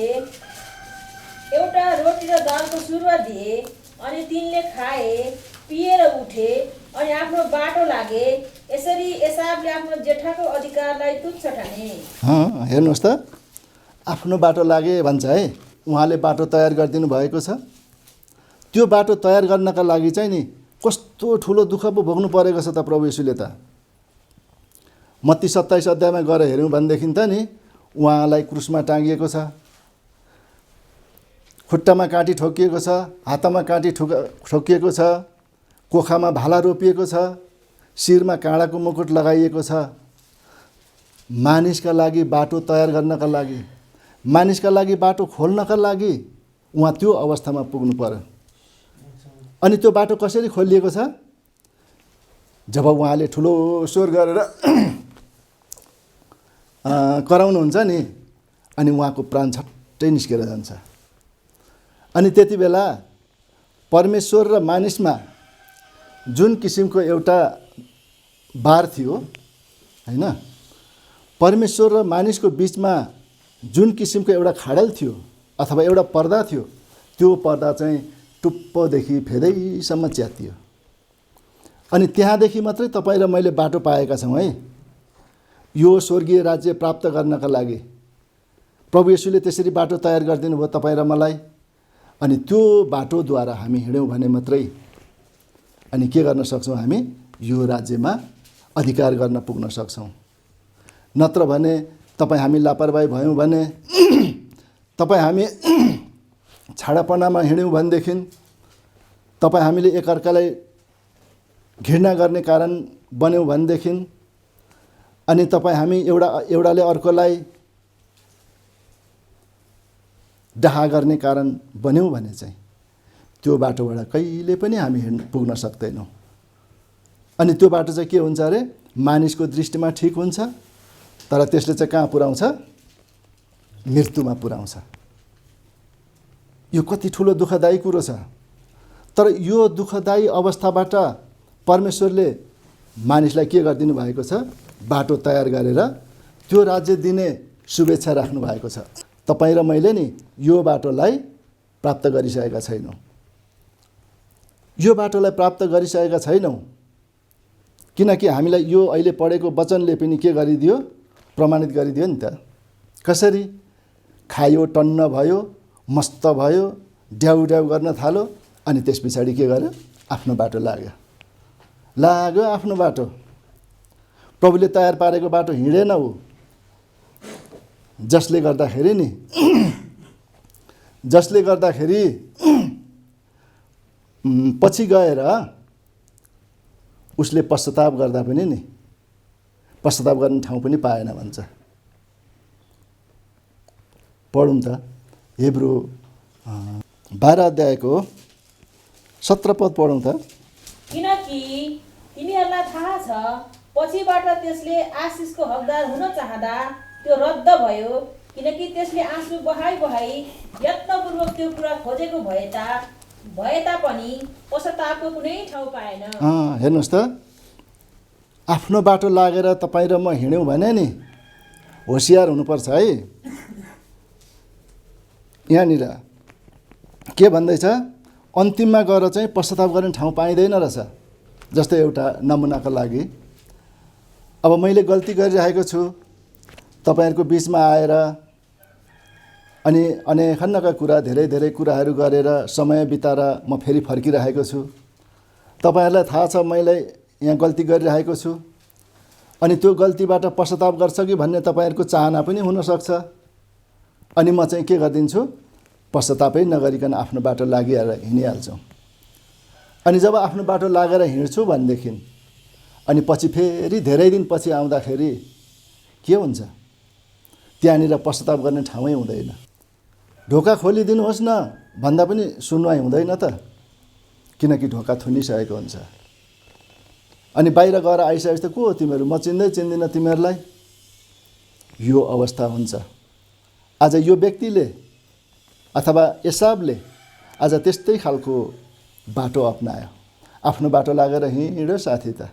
एउटा रोटी र दालको सुरुवा दिए, अनि तिनले खाए, पिएर उठे, अनि आफ्नो बाटो लागे। यसरी एसावले आफ्नो जेठाको अधिकारलाई तुच्छ ठाने। हेर्नुहोस् त, आफ्नो बाटो लागे भन्छ है। उहाँले बाटो तयार गरिदिनु भएको छ। त्यो बाटो तयार गर्नका लागि चाहिँ नि कस्तो ठुलो दुःख पो भोग्नु परेको छ त प्रभु येशूले त। मत्ती 27 अध्यायमा गएर हेऱ्यौँ भनेदेखि त नि उहाँलाई क्रुसमा टाँगिएको छ, खुट्टामा काँटी ठोकिएको छ, हातमा काँटी ठोकिएको छ, कोखामा भाला रोपिएको छ, शिरमा काँडाको मुकुट लगाइएको छ। मानिसका लागि बाटो तयार गर्नका लागि, मानिसका लागि बाटो खोल्नका लागि उहाँ त्यो अवस्थामा पुग्नु पर्यो। अनि त्यो बाटो कसरी खोलिएको छ? जब उहाँले ठुलो स्वर गरेर कराउनुहुन्छ नि, अनि उहाँको प्राण छट्टै निस्केर जान्छ। अनि त्यति बेला परमेश्वर र मानिसमा जुन किसिमको एउटा बार थियो हैन, परमेश्वर र मानिसको बिचमा जुन किसिमको एउटा खाडल थियो अथवा एउटा पर्दा थियो, त्यो पर्दा चाहिँ टुप्पोदेखि फेदैसम्म च्यातियो। अनि त्यहाँदेखि मात्रै तपाईँ र मैले बाटो पाएका छौँ है, यो स्वर्गीय राज्य प्राप्त गर्नका लागि। प्रभु येशूले त्यसरी बाटो तयार गरिदिनु भयो तपाईँ र मलाई। अनि त्यो बाटोद्वारा हामी हिँड्यौँ भने मात्रै अनि के गर्न सक्छौँ? हामी यो राज्यमा अधिकार गर्न पुग्न सक्छौँ। नत्र भने तपाईँ हामी लापरवाही भयौँ भने, तपाईँ हामी छाडापनामा हिँड्यौँ भनेदेखि, तपाईँ हामीले एकअर्कालाई घृणा गर्ने कारण बन्यौँ भनेदेखि, अनि तपाईँ हामी एउटाले अर्कोलाई डाहा गर्ने कारण बन्यौँ भने चाहिँ त्यो बाटोबाट कहिले पनि हामी पुग्न सक्दैनौँ। अनि त्यो बाटो चाहिँ के हुन्छ अरे? मानिसको दृष्टिमा ठिक हुन्छ, तर त्यसले चाहिँ कहाँ पुर्याउँछ? मृत्युमा पुर्याउँछ। यो कति ठुलो दुःखदायी कुरो छ। तर यो दुःखदायी अवस्थाबाट परमेश्वरले मानिसलाई के गरिदिनु भएको छ? बाटो तयार गरेर त्यो राज्य दिने शुभेच्छा राख्नु भएको छ। तपाईँ र मैले नि यो बाटोलाई प्राप्त गरिसकेका छैनौँ। यो बाटोलाई प्राप्त गरिसकेका छैनौँ किनकि हामीलाई यो अहिले पढेको वचनले पनि के गरिदियो? प्रमाणित गरिदियो नि त। कसरी? खायो, टन्न भयो, मस्त भयो, ड्याउ ड्याउ गर्न थाल्यो, अनि त्यस पछाडि के गर्यो? आफ्नो बाटो लाग्यो आफ्नो बाटो। प्रभुले तयार पारेको बाटो हिँडेन ऊ। जसले गर्दाखेरि पछि गएर उसले पश्चाताप गर्दा पनि नि पश्चाताप गर्ने ठाउँ पनि पाएन भन्छ। पढौँ त हिब्रू 12 अध्यायको 17 पद पढौँ त। किनकि तिनीहरूलाई थाहा छ पछिबाट त्यसले आशिषको हकदार हुन चाहँदा त्यो रद्द भयो, किनकि त्यसले आँसु बहाई यत्नपूर्वक त्यो कुरा खोजेको भए तापनि पश्चातापको कुनै ठाउँ पाएन। हेर्नुहोस् त, आफ्नो बाटो लागेर तपाईँ र म हिँड्यौँ भने नि होसियार हुनुपर्छ है। यहाँनिर के भन्दैछ, अन्तिममा गएर चाहिँ पश्चाताप गर्ने ठाउँ पाइँदैन रहेछ। जस्तै एउटा नमुनाको लागि, अब मैले गल्ती गरिरहेको छु, तपाईँहरूको बिचमा आएर अनि अनेकन्नका कुरा धेरै कुराहरू गरेर समय बिताएर म फेरि फर्किरहेको छु। तपाईँहरूलाई थाहा छ मैले यहाँ गल्ती गरिरहेको छु, अनि त्यो गल्तीबाट पश्चाताप गर्छ कि भन्ने तपाईँहरूको चाहना पनि हुनसक्छ। अनि म चाहिँ के गरिदिन्छु, पश्चातापै नगरिकन आफ्नो बाटो लागिहालेर हिँडिहाल्छौँ। अनि जब आफ्नो बाटो लागेर हिँड्छु भनेदेखि अनि पछि फेरि धेरै दिन पछि आउँदाखेरि के हुन्छ, त्यहाँनिर पश्चाताप गर्ने ठाउँै हुँदैन। ढोका खोलिदिनुहोस् न भन्दा पनि सुनवाई हुँदैन त, किनकि ढोका थुनिसकेको हुन्छ। अनि बाहिर गएर आइसकेपछि त को हो तिमीहरू, म चिन्दिनँ तिमीहरूलाई। यो अवस्था हुन्छ। आज यो व्यक्तिले अथवा एसावले आज त्यस्तै खालको बाटो अपनायो, आफ्नो बाटो लागेर हिँड्यो साथी त।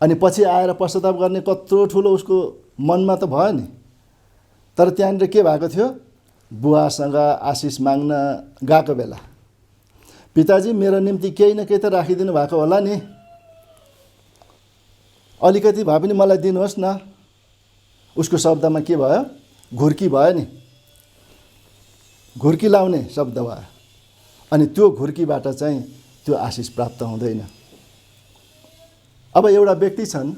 अनि पछि आएर पश्चाताप गर्ने कत्रो ठुलो उसको मनमा त भयो नि। तर त्यहाँनिर के भएको थियो, बुवासँग आशिष माग्न गएको बेला पिताजी मेरो निम्ति केही न केही त राखिदिनु भएको होला नि, अलिकति भए पनि मलाई दिनुहोस् न। उसको शब्दमा के भयो, घुर्की भयो नि, घुर्की लाउने शब्द भयो। अनि त्यो घुर्कीबाट चाहिँ त्यो आशिष प्राप्त हुँदैन। अब एउटा व्यक्ति छन्,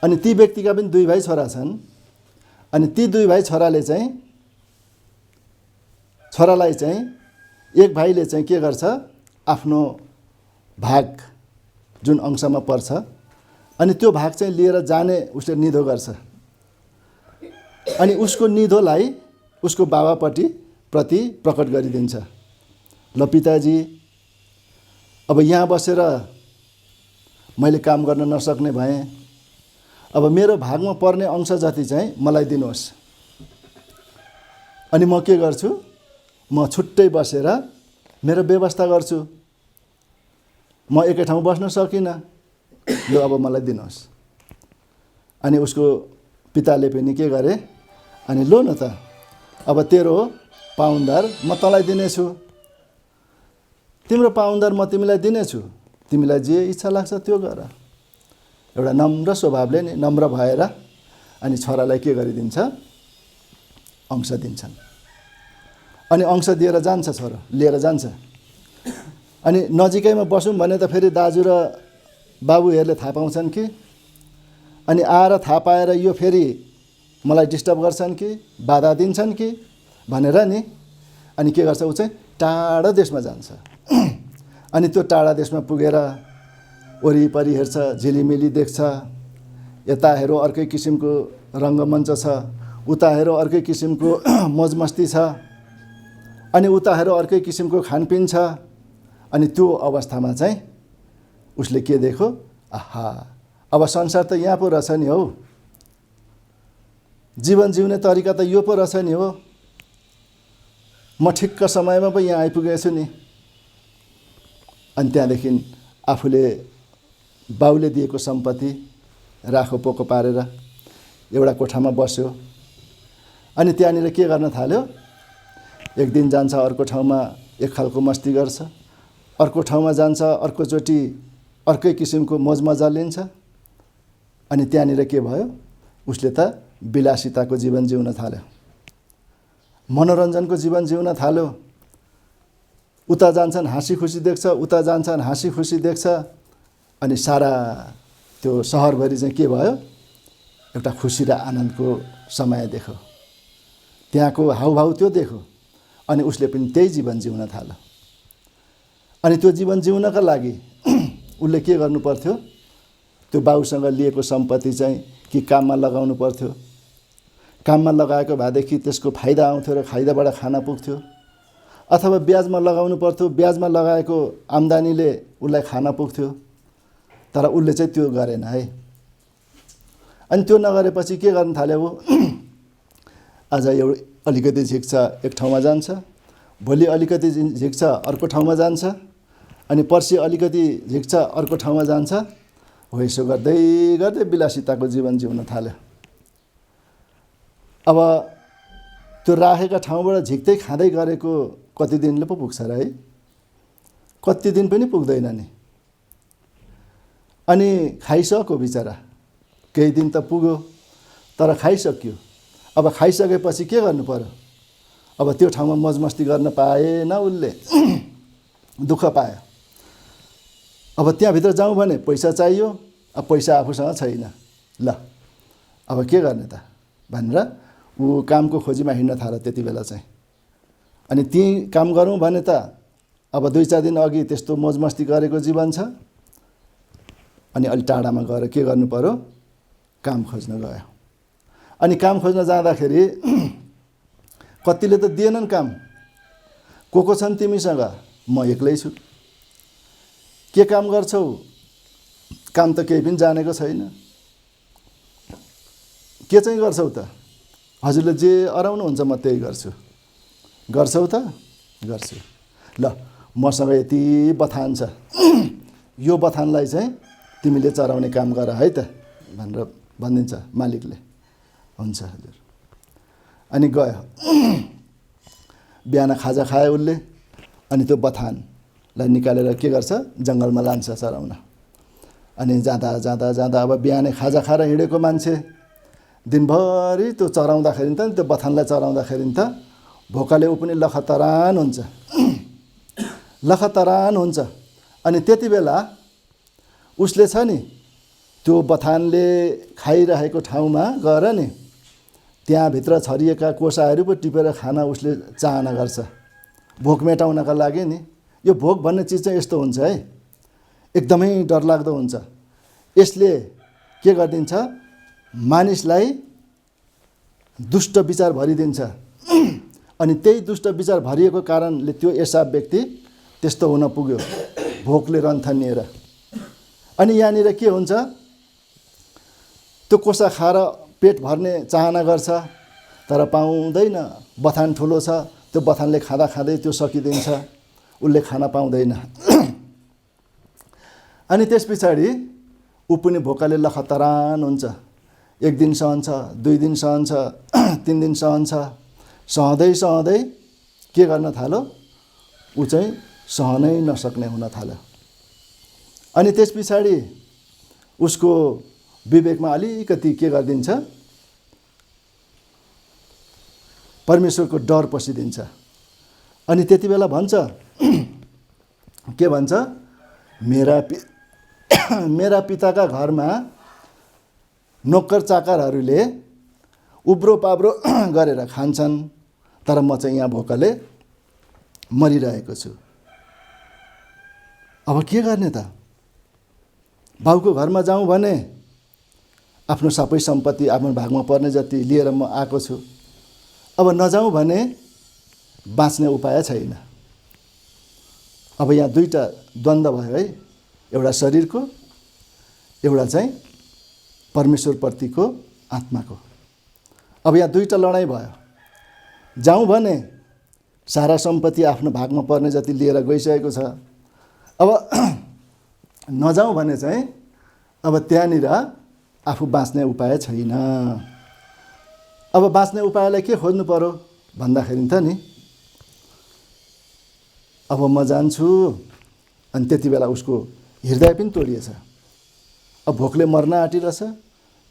अनि ती व्यक्तिका पनि 2 भाइ छोरा छन्। अनि ती 2 भाइ छोरालाई चाहिँ एक भाइले चाहिँ के गर्छ, आफ्नो भाग जुन अंशमा पर्छ अनि त्यो भाग चाहिँ लिएर जाने उसले निधो गर्छ। अनि उसको निधोलाई उसको बाबापट्टि प्रति प्रकट गरिदिन्छ। ल पिताजी, अब यहाँ बसेर मैले काम गर्न नसक्ने भएँ, अब मेरो भागमा पर्ने अंश जति चाहिँ मलाई दिनुहोस्। अनि म के गर्छु, म छुट्टै बसेर मेरो व्यवस्था गर्छु। म एकै ठाउँ बस्न सकिनँ, यो अब मलाई दिनुहोस्। अनि उसको पिताले पनि के गरे, अनि लो न त, अब तेरो पाउन्डर म तँलाई दिनेछु, तिम्रो पाउन्डर म तिमीलाई दिनेछु, तिमीलाई जे इच्छा लाग्छ त्यो गर। एउटा नम्र स्वभावले नि नम्र भएर अनि छोरालाई के गरिदिन्छ, अंश दिन्छन्। अनि अंश दिएर जान्छ, छोरो लिएर जान्छ। अनि नजिकैमा बसौँ भने त फेरि दाजु र बाबुहरूले थाहा पाउँछन् कि, अनि आएर थाहा पाएर यो फेरि मलाई डिस्टर्ब गर्छन् कि बाधा दिन्छन् कि भनेर नि अनि के गर्छ, ऊ चाहिँ टाढा देशमा जान्छ। अनि त्यो टाढा देशमा पुगेर वरिपरि हेर्छ, झिलिमिली देख्छ, यता हेरो अर्कै किसिमको रङ्गमञ्च छ, उता हेरो अर्कै किसिमको मौजमस्ती छ, अनि उता हेरो अर्कै किसिमको खानपिन छ। अनि त्यो अवस्थामा चाहिँ उसले के देख्यो, आहा अब संसार त यहाँ पो रहेछ नि हौ, जीवन जिउने तरिका त यो पो रहेछ नि हो, म ठिक्क समयमा पो यहाँ आइपुगेछु नि। अनि त्यहाँदेखि आफूले बाउले दिएको सम्पत्ति राखो पोको पारेर एउटा कोठामा बस्यो। अनि त्यहाँनिर के गर्न थाल्यो, एक दिन जान्छ अर्को ठाउँमा एक खालको मस्ती गर्छ, अर्को ठाउँमा जान्छ अर्कोचोटि अर्कै किसिमको मौजमजा लिन्छ। अनि त्यहाँनिर के भयो, उसले त विलासिताको जीवन जिउन थाल्यो, मनोरञ्जनको जीवन जिउन थाल्यो। उता जान्छन् हाँसी खुसी देख्छ, उता जान्छन् हाँसी खुसी देख्छ। अनि सारा त्यो सहरभरि चाहिँ के भयो, एउटा खुसी र आनन्दको समय देख्यो, त्यहाँको हाउभाउ त्यो देख्यो। अनि उसले पनि त्यही जीवन जिउन थाल्यो। अनि त्यो जीवन जिउनका लागि उसले के गर्नु पर्थ्यो, त्यो बाउसँग लिएको सम्पत्ति चाहिँ कि काममा लगाउनु पर्थ्यो, काममा लगाएको भएदेखि त्यसको फाइदा आउँथ्यो र फाइदाबाट खान पुग्थ्यो, अथवा ब्याजमा लगाउनु पर्थ्यो, ब्याजमा लगाएको आम्दानीले उसलाई खान पुग्थ्यो। तर उसले चाहिँ त्यो गरेन है। अनि त्यो नगरेपछि के गर्न थाल्यो ऊ? आज अलिकति झिक्छ एक ठाउँमा जान्छ, भोलि अलिकति झिक्छ अर्को ठाउँमा जान्छ, अनि पर्सि अलिकति झिक्छ अर्को ठाउँमा जान्छ। हो यसो गर्दै गर्दै विलासिताको जीवन जिउन थाल्यो। अब त्यो राखेका ठाउँबाट झिक्दै खाँदै गरेको कति दिनले पो पुग्छ र है? कति दिन पनि पुग्दैन नि। अनि खाइसक्यो बिचरा, केही दिन त पुग्यो तर खाइसक्यो। अब खाइसकेपछि के गर्नु पर्यो? अब त्यो ठाउँमा मजमस्ती गर्न पाएन उसले, दुःख पायो। अब त्यहाँभित्र जाउँ भने पैसा चाहियो, अब पैसा आफूसँग छैन। ल अब के गर्ने त भनेर ऊ कामको खोजीमा हिँड्न थाल्यो त्यति बेला चाहिँ। अनि त्यहीँ काम गरौँ भने त अब 2-4 दिन अघि त्यस्तो मजमस्ती गरेको जीवन छ। अनि अलि टाढामा गएर के गर्नु पर्यो? काम खोज्न गयो। अनि काम खोज्न जाँदाखेरि कतिले त दिएनन् काम। को छन् तिमीसँग? म एक्लै छु। के काम गर्छौ? काम त केही पनि जानेको छैन। के चाहिँ गर्छौ त? हजुरले जे अराउनुहुन्छ म त्यही गर्छु। गर्छौ त? गर्छु। ल मसँग यति बथान छ, यो बथानलाई चाहिँ तिमीले चराउने काम गर है त भनेर भनिदिन्छ मालिकले। हुन्छ हजुर। अनि गयो। बिहान खाजा खायो उसले। अनि त्यो बथानलाई निकालेर के गर्छ? जङ्गलमा लान्छ चराउन। अनि जाँदा जाँदा जाँदा अब बिहानै खाजा खाएर हिँडेको मान्छे दिनभरि त्यो चराउँदाखेरि त त्यो बथानलाई चराउँदाखेरि त भोकले ऊ पनि लखतरान हुन्छ, लखतरान हुन्छ। अनि त्यति बेला उसले छ नि त्यो बथानले खाइरहेको ठाउँमा गएर नि त्यहाँभित्र छरिएका कोसाहरू पो टिपेर खान उसले चाहना गर्छ, भोक मेटाउनका लागि नि। यो भोक भन्ने चिज चाहिँ यस्तो हुन्छ है, एकदमै डरलाग्दो हुन्छ। यसले के गरिदिन्छ? मानिसलाई दुष्ट विचार भरिदिन्छ। अनि त्यही दुष्ट विचार भरिएको कारणले त्यो एसाव व्यक्ति त्यस्तो हुन पुग्यो, भोकले रन्थनिएर। अनि यहाँनिर के हुन्छ? त्यो कोसा खाएर पेट भर्ने चाहना गर्छ तर पाउँदैन। बथान ठुलो छ, त्यो बथानले खाँदा खाँदै त्यो सकिदिन्छ, उसले खान पाउँदैन। अनि त्यस पछाडि ऊ पनि भोकले लखतरान हुन्छ। 1 दिन सहन्छ, 2 दिन सहन्छ, 3 दिन सहन्छ। सहँदै सहँदै के गर्न थाल्यो? ऊ चाहिँ सहनै नसक्ने हुन थाल्यो। अनि त्यस पछाडि उसको विवेकमा अलिकति के गरिदिन्छ? परमेश्वरको डर पसिदिन्छ। अनि त्यति बेला भन्छ, के भन्छ? मेरा पिताका घरमा नोकर चाकरहरूले उब्रो पाब्रो गरेर खान्छन्, तर म चाहिँ यहाँ भोकले मरिरहेको छु। अब के गर्ने त? बाउको घरमा जाउँ भने आफ्नो सबै सम्पत्ति आफ्नो भागमा पर्ने जति लिएर म आएको छु। अब नजाउँ भने बाँच्ने उपाय छैन। अब यहाँ 2टा द्वन्द्व भयो है, एउटा शरीरको, एउटा चाहिँ परमेश्वरप्रतिको आत्माको। अब यहाँ 2टा लडाइँ भयो। जाउँ भने सारा सम्पत्ति आफ्नो भागमा पर्ने जति लिएर गइसकेको छ। अब नजाउँ भने चाहिँ अब त्यहाँनिर आफू बाँच्ने उपाय छैन। अब बाँच्ने उपायलाई के खोज्नु पर्यो भन्दाखेरि त नि अब म जान्छु। अनि त्यति बेला उसको हृदय पनि तोडिएछ। अब भोकले मर्न आँटिरहेछ,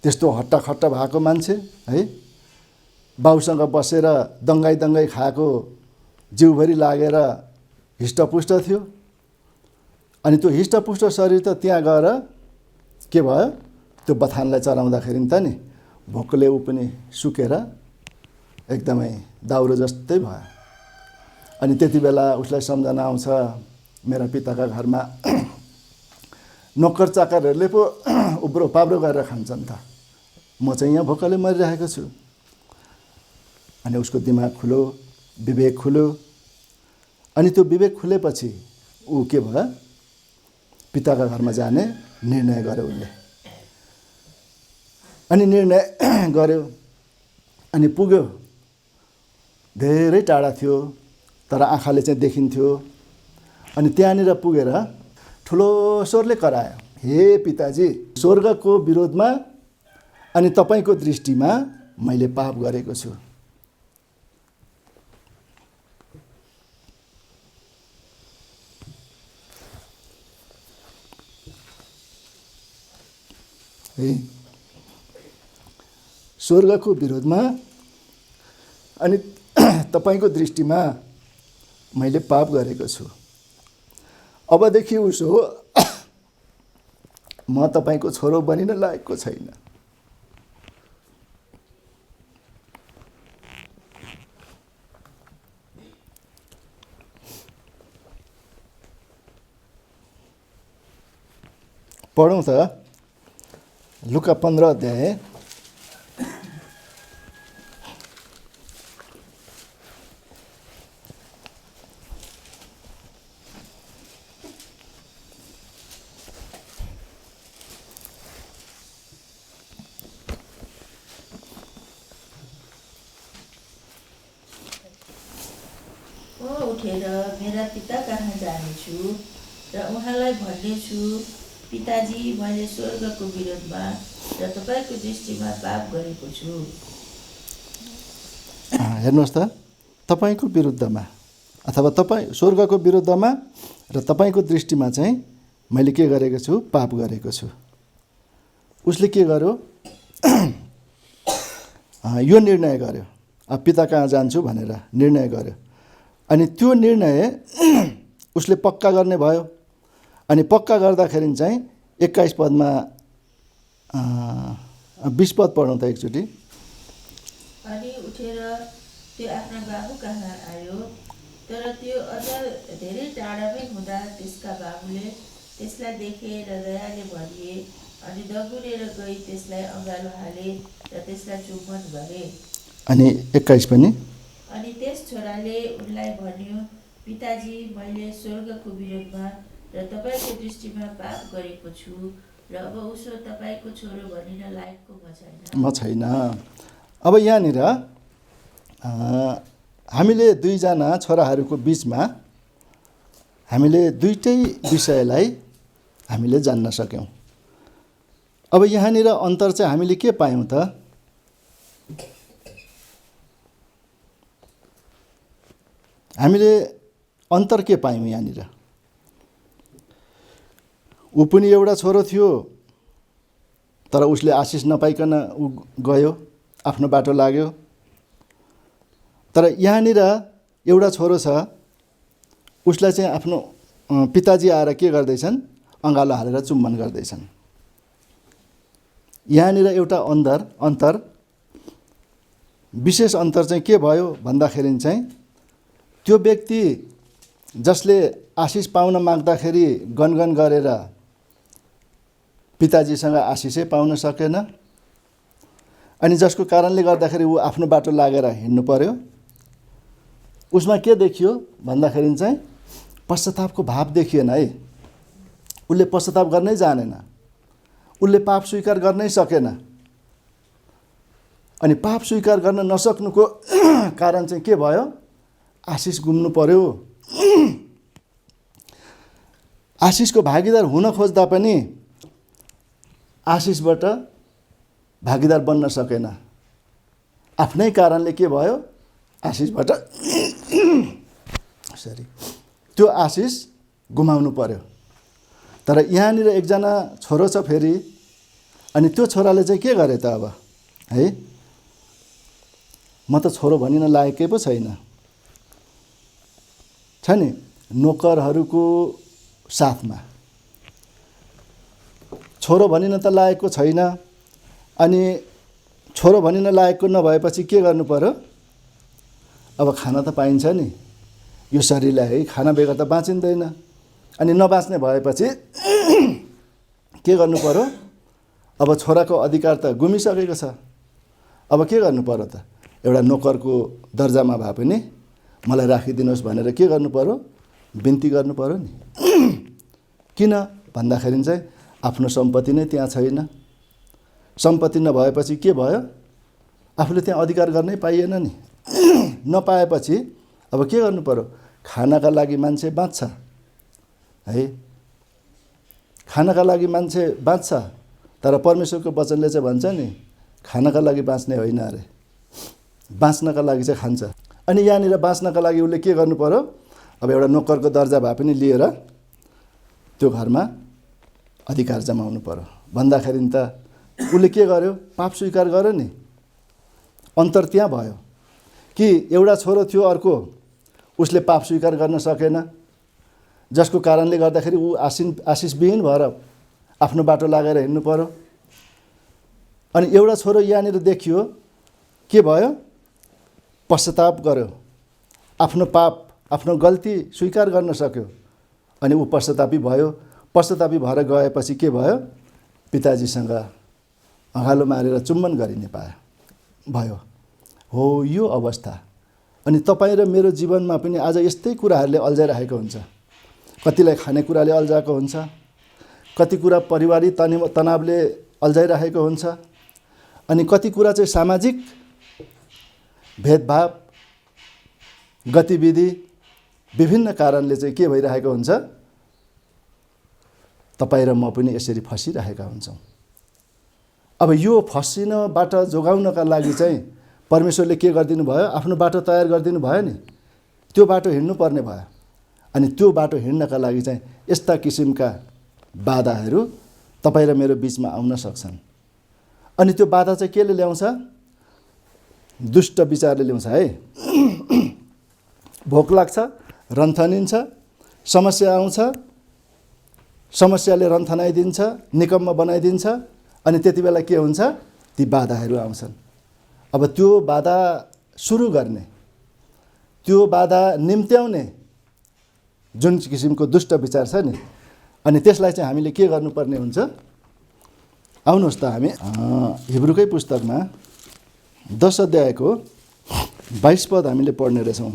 त्यस्तो हट्टाखट्टा भएको मान्छे है, बाउसँग बसेर दङ्गाई दङ्गाई खाएको जिउभरि लागेर हिष्टपुष्ट थियो। अनि त्यो हिष्टपुष्ट शरीर त त्यहाँ गएर के भयो? त्यो बथानलाई चराउँदाखेरि त नि भोकले ऊ पनि सुकेर एकदमै दाउरो जस्तै भयो। अनि त्यति बेला उसलाई सम्झना आउँछ, मेरा पिताका घरमा नोकर चाकरहरूले पो उब्रो पाब्रो गरेर खान्छन् त, म चाहिँ यहाँ भोकले मरिरहेको छु। अनि उसको दिमाग खुल्यो, विवेक खुल्यो। अनि त्यो विवेक खुलेपछि ऊ के भयो, पिताका घरमा जाने निर्णय गर्यो उसले। अनि निर्णय गर्यो, अनि पुग्यो। धेरै टाढा थियो तर आँखाले चाहिँ देखिन्थ्यो। अनि त्यहाँनिर पुगेर ठुलो स्वरले करायो, हे पिताजी, स्वर्गको विरोधमा अनि तपाईँको दृष्टिमा मैले पाप गरेको छु। है, स्वर्गको विरोधमा अनि तपाईँको दृष्टिमा मैले पाप गरेको छु। अबदेखि उसो म तपाईँको छोरो बनिन लायकको छैन। पढौँ त लुका 15 अध्याय। म उठेर मेरा पिता कहाँ जानेछु र उहाँलाई भन्नेछु, पिताजी, मैले स्वर्गको विरोधमा र तपाईँको दृष्टिमा पाप गरेको छु। हेर्नुहोस् त, तपाईँको विरुद्धमा अथवा तपाईँ स्वर्गको विरुद्धमा र तपाईँको दृष्टिमा चाहिँ मैले के गरेको छु, पाप गरेको छु। उसले के गर्यो, यो निर्णय गर्यो, अब पिता कहाँ जान्छु भनेर निर्णय गर्यो। अनि त्यो निर्णय उसले पक्का गर्ने भयो। अनि पक्का गर्दाखेरि चाहिँ 21 पदमा 20 पद पढौँ त एकचोटि। अनि उठेर त्यो आफ्ना बाबु कहाँ आयो, तर त्यो अझ धेरै टाढामै हुँदा त्यसका बाबुले त्यसलाई देखे र दयाले भरिए अनि दगुरेर गई त्यसलाई अँगालो हाले र त्यसलाई चुम्बन गरे। अनि 21 पनि, अनि त्यस छोराले उनलाई भन्यो, पिताजी, मैले स्वर्गको विरोधमा र तपाईँको दृष्टिमा पाप गरेको छु र अब उसो तपाईँको छोरो भनिन लायकको म छैन। अब यहाँनिर हामीले दुईजना छोराहरूको बिचमा हामीले दुईटै विषयलाई हामीले जान्न सक्यौँ। अब यहाँनिर अन्तर चाहिँ हामीले के पायौँ त, हामीले अन्तर के पायौँ यहाँनिर। ऊ पनि एउटा छोरो थियो तर उसले आशिष नपाइकन ऊ गयो, आफ्नो बाटो लाग्यो। तर यहाँनिर एउटा छोरो छ, उसलाई चाहिँ आफ्नो पिताजी आएर के गर्दैछन्, अँगालो हालेर चुम्बन गर्दैछन्। यहाँनिर एउटा अन्तर विशेष अन्तर चाहिँ के भयो भन्दाखेरि चाहिँ त्यो व्यक्ति जसले आशिष पाउन माग्दाखेरि गनगन गरेर पिताजीसँग आशिषै पाउन सकेन, अनि जसको कारणले गर्दाखेरि ऊ आफ्नो बाटो लागेर हिँड्नु पर्यो, उसमा के देखियो भन्दाखेरि चाहिँ पश्चातापको भाव देखिएन है। उसले पश्चाताप गर्नै जानेन, उसले पाप स्वीकार गर्नै सकेन। अनि पाप स्वीकार गर्न नसक्नुको कारण चाहिँ के भयो, आशिष गुम्नु पर्यो। आशिषको भागीदार हुन खोज्दा पनि आशिषबाट भागीदार बन्न सकेन। आफ्नै कारणले के भयो, आशिषबाट त्यो आशिष गुमाउनु पर्यो। तर यहाँनिर एकजना छोरो छ फेरि, अनि त्यो छोराले चाहिँ के गरे त अब है, म त छोरो भनिन लायकै पो छैन छ नि। नोकरहरूको साथमा छोरो भनिन त लायकको छैन। अनि छोरो भनिन लायकको नभएपछि के गर्नु पर्यो, अब खाना त पाइन्छ नि, यो शरीरलाई है, खाना बेगर त बाँचिँदैन। अनि नबाँच्ने भएपछि के गर्नु पर्यो? अब छोराको अधिकार त गुमिसकेको छ। अब के गर्नु पर्यो त? एउटा नोकरको दर्जामा भए पनि मलाई राखिदिनुहोस् भनेर के गर्नु पर्यो? बिन्ती गर्नु पर्यो नि। किन भन्दाखेरि चाहिँ आफ्नो सम्पत्ति नै त्यहाँ छैन। सम्पत्ति नभएपछि के भयो? आफूले त्यहाँ अधिकार गर्नै पाइएन नि। नपाएपछि अब के गर्नु पर्यो? खानाका लागि मान्छे बाँच्छ है, खानाका लागि मान्छे बाँच्छ। तर परमेश्वरको वचनले चाहिँ भन्छ नि, खानाका लागि बाँच्ने होइन अरे, बाँच्नका लागि चाहिँ खान्छ। अनि यहाँनिर बाँच्नका लागि उसले के गर्नु पर्यो? अब एउटा नोकरको दर्जा भए पनि लिएर त्यो घरमा अधिकार जमाउनु पर्यो। भन्दाखेरि त उसले के गर्यो? पाप स्वीकार गर्यो नि। अन्तर त्यहाँ भयो कि एउटा छोरो थियो अर्को, उसले पाप स्वीकार गर्न सकेन, जसको कारणले गर्दाखेरि ऊ आशिषविहीन भएर आफ्नो बाटो लागेर हिँड्नु पर्यो। अनि एउटा छोरो यहाँनिर देखियो, के भयो? पश्चाताप गर्यो, आफ्नो पाप आफ्नो गल्ती स्वीकार गर्न सक्यो। अनि ऊ पश्चातापी भयो। पश्चातापी भएर गएपछि के भयो? पिताजीसँग अँगालो मारेर चुम्बन गरिने भयो। हो यो अवस्था। अनि तपाईँ र मेरो जीवनमा पनि आज यस्तै कुराहरूले अल्झाइरहेको हुन्छ। कतिलाई खानेकुराले अल्झाएको हुन्छ, कति कुरा पारिवारिक तनावले अल्झाइरहेको हुन्छ, अनि कति कुरा चाहिँ सामाजिक भेदभाव गतिविधि विभिन्न कारणले चाहिँ के भइरहेको हुन्छ? तपाईँ र म पनि यसरी फसिरहेका हुन्छौँ। अब यो फसिनबाट जोगाउनका लागि चाहिँ परमेश्वरले के गरिदिनु भयो? आफ्नो बाटो तयार गरिदिनु भयो नि। त्यो बाटो हिँड्नु पर्ने भयो। अनि त्यो बाटो हिँड्नका लागि चाहिँ यस्ता किसिमका बाधाहरू तपाईँ र मेरो बिचमा आउन सक्छन्। अनि त्यो बाधा चाहिँ केले ल्याउँछ? दुष्ट विचारले ल्याउँछ है। भोक लाग्छ, रन्थनिन्छ, समस्या आउँछ, समस्याले रन्थनाइदिन्छ, निकम्म बनाइदिन्छ। अनि त्यति बेला के हुन्छ? ती बाधाहरू आउँछन्। अब त्यो बाधा सुरु गर्ने, त्यो बाधा निम्त्याउने जुन किसिमको दुष्ट विचार छ नि, अनि त्यसलाई चाहिँ हामीले के गर्नुपर्ने हुन्छ? आउनुहोस् त हामी हिब्रूकै पुस्तकमा 10 अध्यायको 22 पद हामीले पढ्ने रहेछौँ।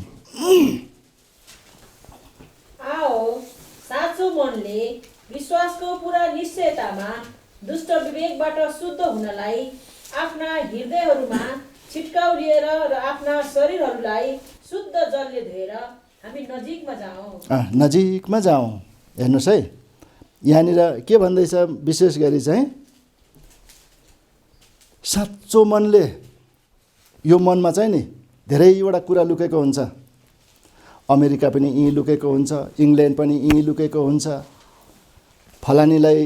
आओ साँचो मनले विश्वासको पुरा निश्चयतामा दुष्ट विवेकबाट शुद्ध हुनलाई आफ्ना हृदयहरूमा छिटकाउ लिएर र आफ्ना शरीरहरूलाई शुद्ध जलले धोएर हामी नजिकमा जाउँ। नजिकमा जाउँ। हेर्नुहोस् है, यहाँनिर के भन्दैछ? विशेष गरी चाहिँ साँचो मनले, यो मनमा चाहिँ नि धेरैवटा कुरा लुकेको हुन्छ। अमेरिका पनि यहीँ लुकेको हुन्छ, इङ्ल्यान्ड पनि यहीँ लुकेको हुन्छ, फलानीलाई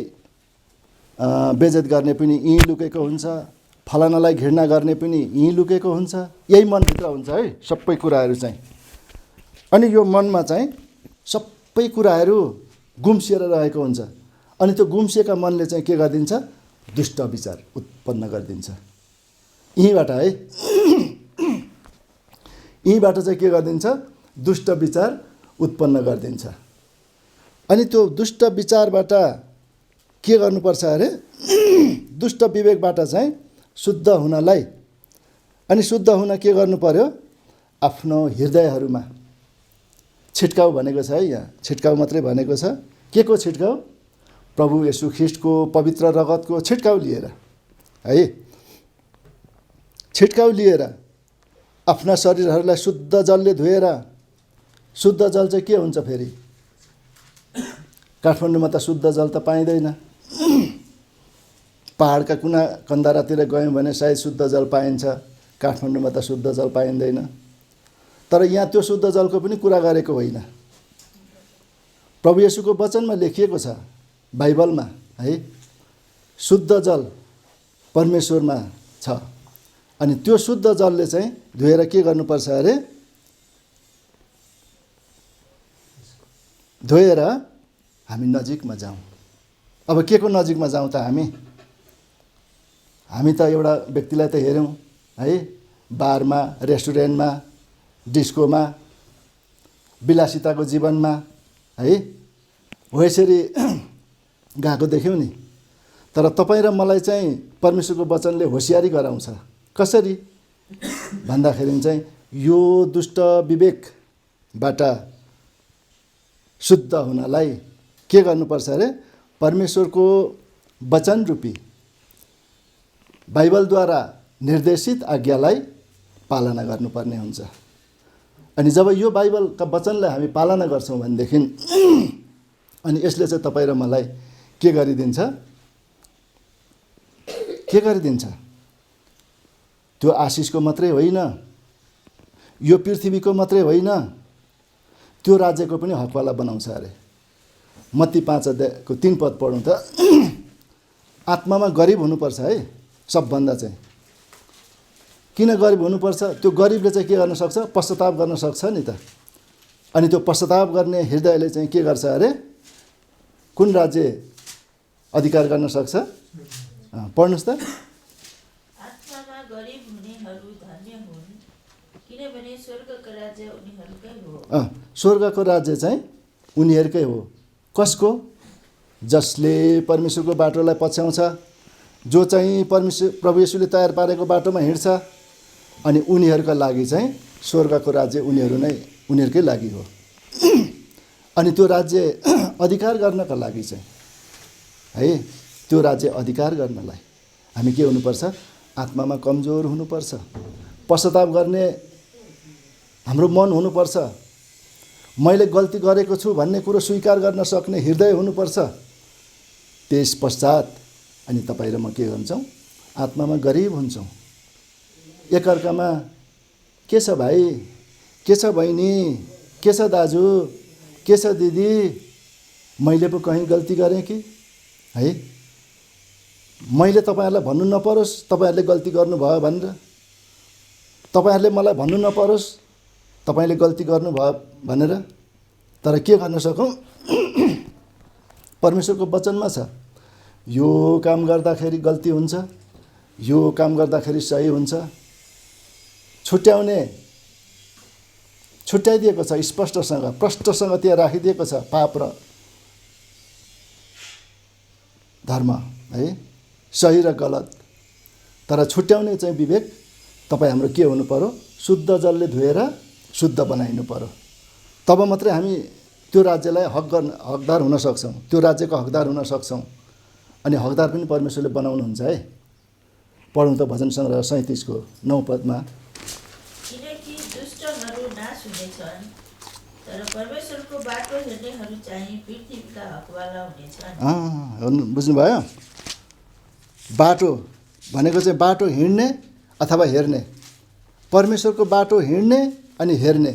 बेइज्जत गर्ने पनि यहीँ लुकेको हुन्छ, फलानालाई घृणा गर्ने पनि यहीँ लुकेको हुन्छ। यही मनभित्र हुन्छ है सबै कुराहरू चाहिँ। अनि यो मनमा चाहिँ सबै कुराहरू गुम्सिएर रहेको हुन्छ। अनि त्यो गुम्सिएका मनले चाहिँ के गरिदिन्छ? दुष्ट विचार उत्पन्न गरिदिन्छ। यहीँबाट है, यहीँबाट चाहिँ के गरिदिन्छ? दुष्ट विचार उत्पन्न गरिदिन्छ। अनि त्यो दुष्ट विचारबाट के गर्नुपर्छ अरे? दुष्ट विवेकबाट चाहिँ शुद्ध हुनलाई, अनि शुद्ध हुन के गर्नु पर्यो? आफ्नो हृदयहरूमा छिटकाउ भनेको छ है, यहाँ छिटकाउ मात्रै भनेको छ। के को छिटकाउ? प्रभु येशू ख्रीष्टको पवित्र रगतको छिटकाउ लिएर है, छिटकाउ लिएर आफ्ना शरीरहरूलाई शुद्ध जलले धोएर। शुद्ध जल चाहिँ के हुन्छ फेरि? काठमाडौँमा त शुद्ध जल त पाइँदैन। पहाडका कुना कन्दारातिर गयौँ भने सायद शुद्ध जल पाइन्छ, काठमाडौँमा त शुद्ध जल पाइँदैन। तर यहाँ त्यो शुद्ध जलको पनि कुरा गरेको होइन। प्रभु येशूको वचनमा लेखिएको छ, बाइबलमा है, शुद्ध जल परमेश्वरमा छ। अनि त्यो शुद्ध जलले चाहिँ धोएर के गर्नुपर्छ अरे? धोएर हामी नजिकमा जाउँ। अब के को नजिकमा जाउँ त हामी? हामी त एउटा व्यक्तिलाई त हेऱ्यौँ है, बारमा, रेस्टुरेन्टमा, डिस्कोमा, विलासिताको जीवनमा है, हो यसरी गएको देख्यौँ नि। तर तपाईँ र मलाई चाहिँ परमेश्वरको वचनले होसियारी गराउँछ। कसरी भन्दाखेरि चाहिँ यो दुष्ट विवेकबाट शुद्ध हुनलाई के गर्नुपर्छ अरे? परमेश्वरको वचन रूपी बाइबलद्वारा निर्देशित आज्ञालाई पालना गर्नुपर्ने हुन्छ। अनि जब यो बाइबलका वचनलाई हामी पालना गर्छौँ भनेदेखि अनि यसले चाहिँ तपाईँ र मलाई के गरिदिन्छ? त्यो आशिषको मात्रै होइन, यो पृथ्वीको मात्रै होइन, त्यो राज्यको पनि हकवाला बनाउँछ अरे। मत्ती 5:3 पढौँ त। आत्मामा गरिब हुनुपर्छ है सबभन्दा चाहिँ। किन गरिब हुनुपर्छ? त्यो गरिबले चाहिँ के गर्न सक्छ? पश्चाताप गर्न सक्छ नि त। अनि त्यो पश्चाताप गर्ने हृदयले चाहिँ के गर्छ अरे? कुन राज्य अधिकार गर्न सक्छ? पढ्नुहोस् त। आत्मामा गरिब हुनेहरू धन्य हुन्, किनभने स्वर्गको राज्य उनीहरूकै हो। स्वर्गको राज्य चाहिँ उनीहरूकै हो। कसको? जसले परमेश्वरको बाटोलाई पछ्याउँछ, जो चाहिँ प्रभु येशूले तयार पारेको बाटोमा हिँड्छ, अनि उनीहरूका लागि चाहिँ स्वर्गको राज्य उनीहरूकै लागि हो। अनि त्यो राज्य अधिकार गर्नका लागि चाहिँ है, त्यो राज्य अधिकार गर्नलाई हामी के हुनुपर्छ? आत्मामा कमजोर हुनुपर्छ। पश्चाताप गर्ने हाम्रो मन हुनुपर्छ। मैले गल्ती गरेको छु भन्ने कुरो स्वीकार गर्न सक्ने हृदय हुनुपर्छ। त्यस पश्चात अनि तपाईँ र म के हुन्छौँ? आत्मामा गरिब हुन्छौँ। एकअर्कामा के छ भाइ, के छ बहिनी, के छ दाजु, के छ दिदी, मैले पो कहीँ गल्ती गरेँ कि है? मैले तपाईँहरूलाई भन्नु नपरोस् तपाईँहरूले गल्ती गर्नुभयो भनेर, तपाईँहरूले मलाई भन्नु नपरोस् तपाईँले गल्ती गर्नुभयो भनेर। तर के गर्न सकौँ? परमेश्वरको वचनमा छ, यो काम गर्दाखेरि गल्ती हुन्छ, यो काम गर्दाखेरि सही हुन्छ, छुट्याइदिएको छ स्पष्टसँग, प्रष्टसँग त्यहाँ राखिदिएको छ पाप र धर्म है, सही र गलत। तर छुट्याउने चाहिँ विवेक तपाईँ हाम्रो के हुनु पर्यो? शुद्ध जलले धोएर शुद्ध बनाइनु पर्यो। तब मात्रै हामी त्यो राज्यलाई हकदार हुन सक्छौँ, त्यो राज्यको हकदार हुन सक्छौँ। अनि हकदार पनि परमेश्वरले बनाउनुहुन्छ है। पढौँ त भजन सङ्ग्रह 37:9 किनकि दुष्टहरू नाश हुनेछन्, तर परमेश्वरको बाटो हेर्नेहरू चाहिँ पृथ्वीका हकवाला हुनेछन्। बुझ्नुभयो? बाटो भनेको चाहिँ बाटो हिँड्ने अथवा हेर्ने। परमेश्वरको बाटो हिँड्ने अनि हेर्ने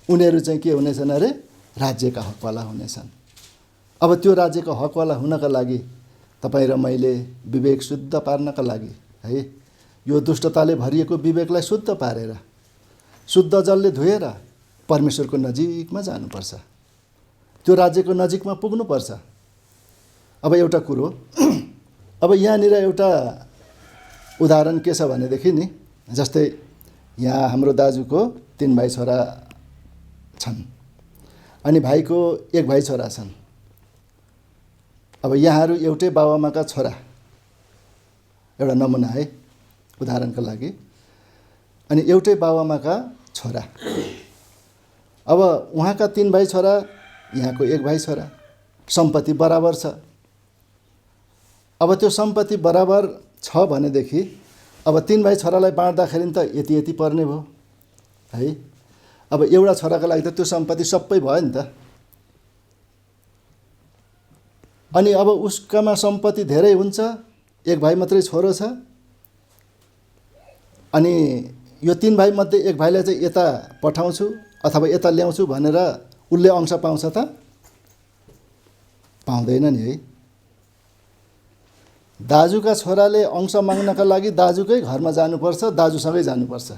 उनीहरू चाहिँ के हुनेछन् अरे? राज्यका हकवाला हुनेछन्। अब त्यो राज्यको हकवाला हुनका लागि तपाईँ र मैले विवेक शुद्ध पार्नका लागि है, यो दुष्टताले भरिएको विवेकलाई शुद्ध पारेर, शुद्ध जलले धोएर परमेश्वरको नजिकमा जानुपर्छ। त्यो राज्यको नजिकमा पुग्नुपर्छ। अब एउटा कुरो, अब यहाँनिर एउटा उदाहरण के छ भनेदेखि नि, जस्तै यहाँ हाम्रो दाजुको 3 भाइ छोरा छन् अनि भाइको 1 भाइ छोरा छन्। अब यहाँहरू एउटै बाबुआमाका छोरा, एउटा नमुना है उदाहरणको लागि, अनि एउटै बाबुआमाका छोरा। अब उहाँका 3 भाइ छोरा, यहाँको 1 भाइ छोरा, सम्पत्ति बराबर छ। अब त्यो सम्पत्ति बराबर छ भनेदेखि अब 3 भाइ छोरालाई बाँड्दाखेरि त यति पर्ने भयो है। अब एउटा छोराको लागि त त्यो सम्पत्ति सबै भयो नि त। अनि अब उसकामा सम्पत्ति धेरै हुन्छ, 1 भाइ मात्रै छोरो छ, अनि यो 3 भाइ मध्ये 1 भाइलाई चाहिँ यता पठाउँछु अथवा यता ल्याउँछु भनेर उसले अंश पाउँछ त? पाउँदैन नि है। दाजुका छोराले अंश माग्नका लागि दाजुकै घरमा जानुपर्छ, दाजुसँगै जानुपर्छ,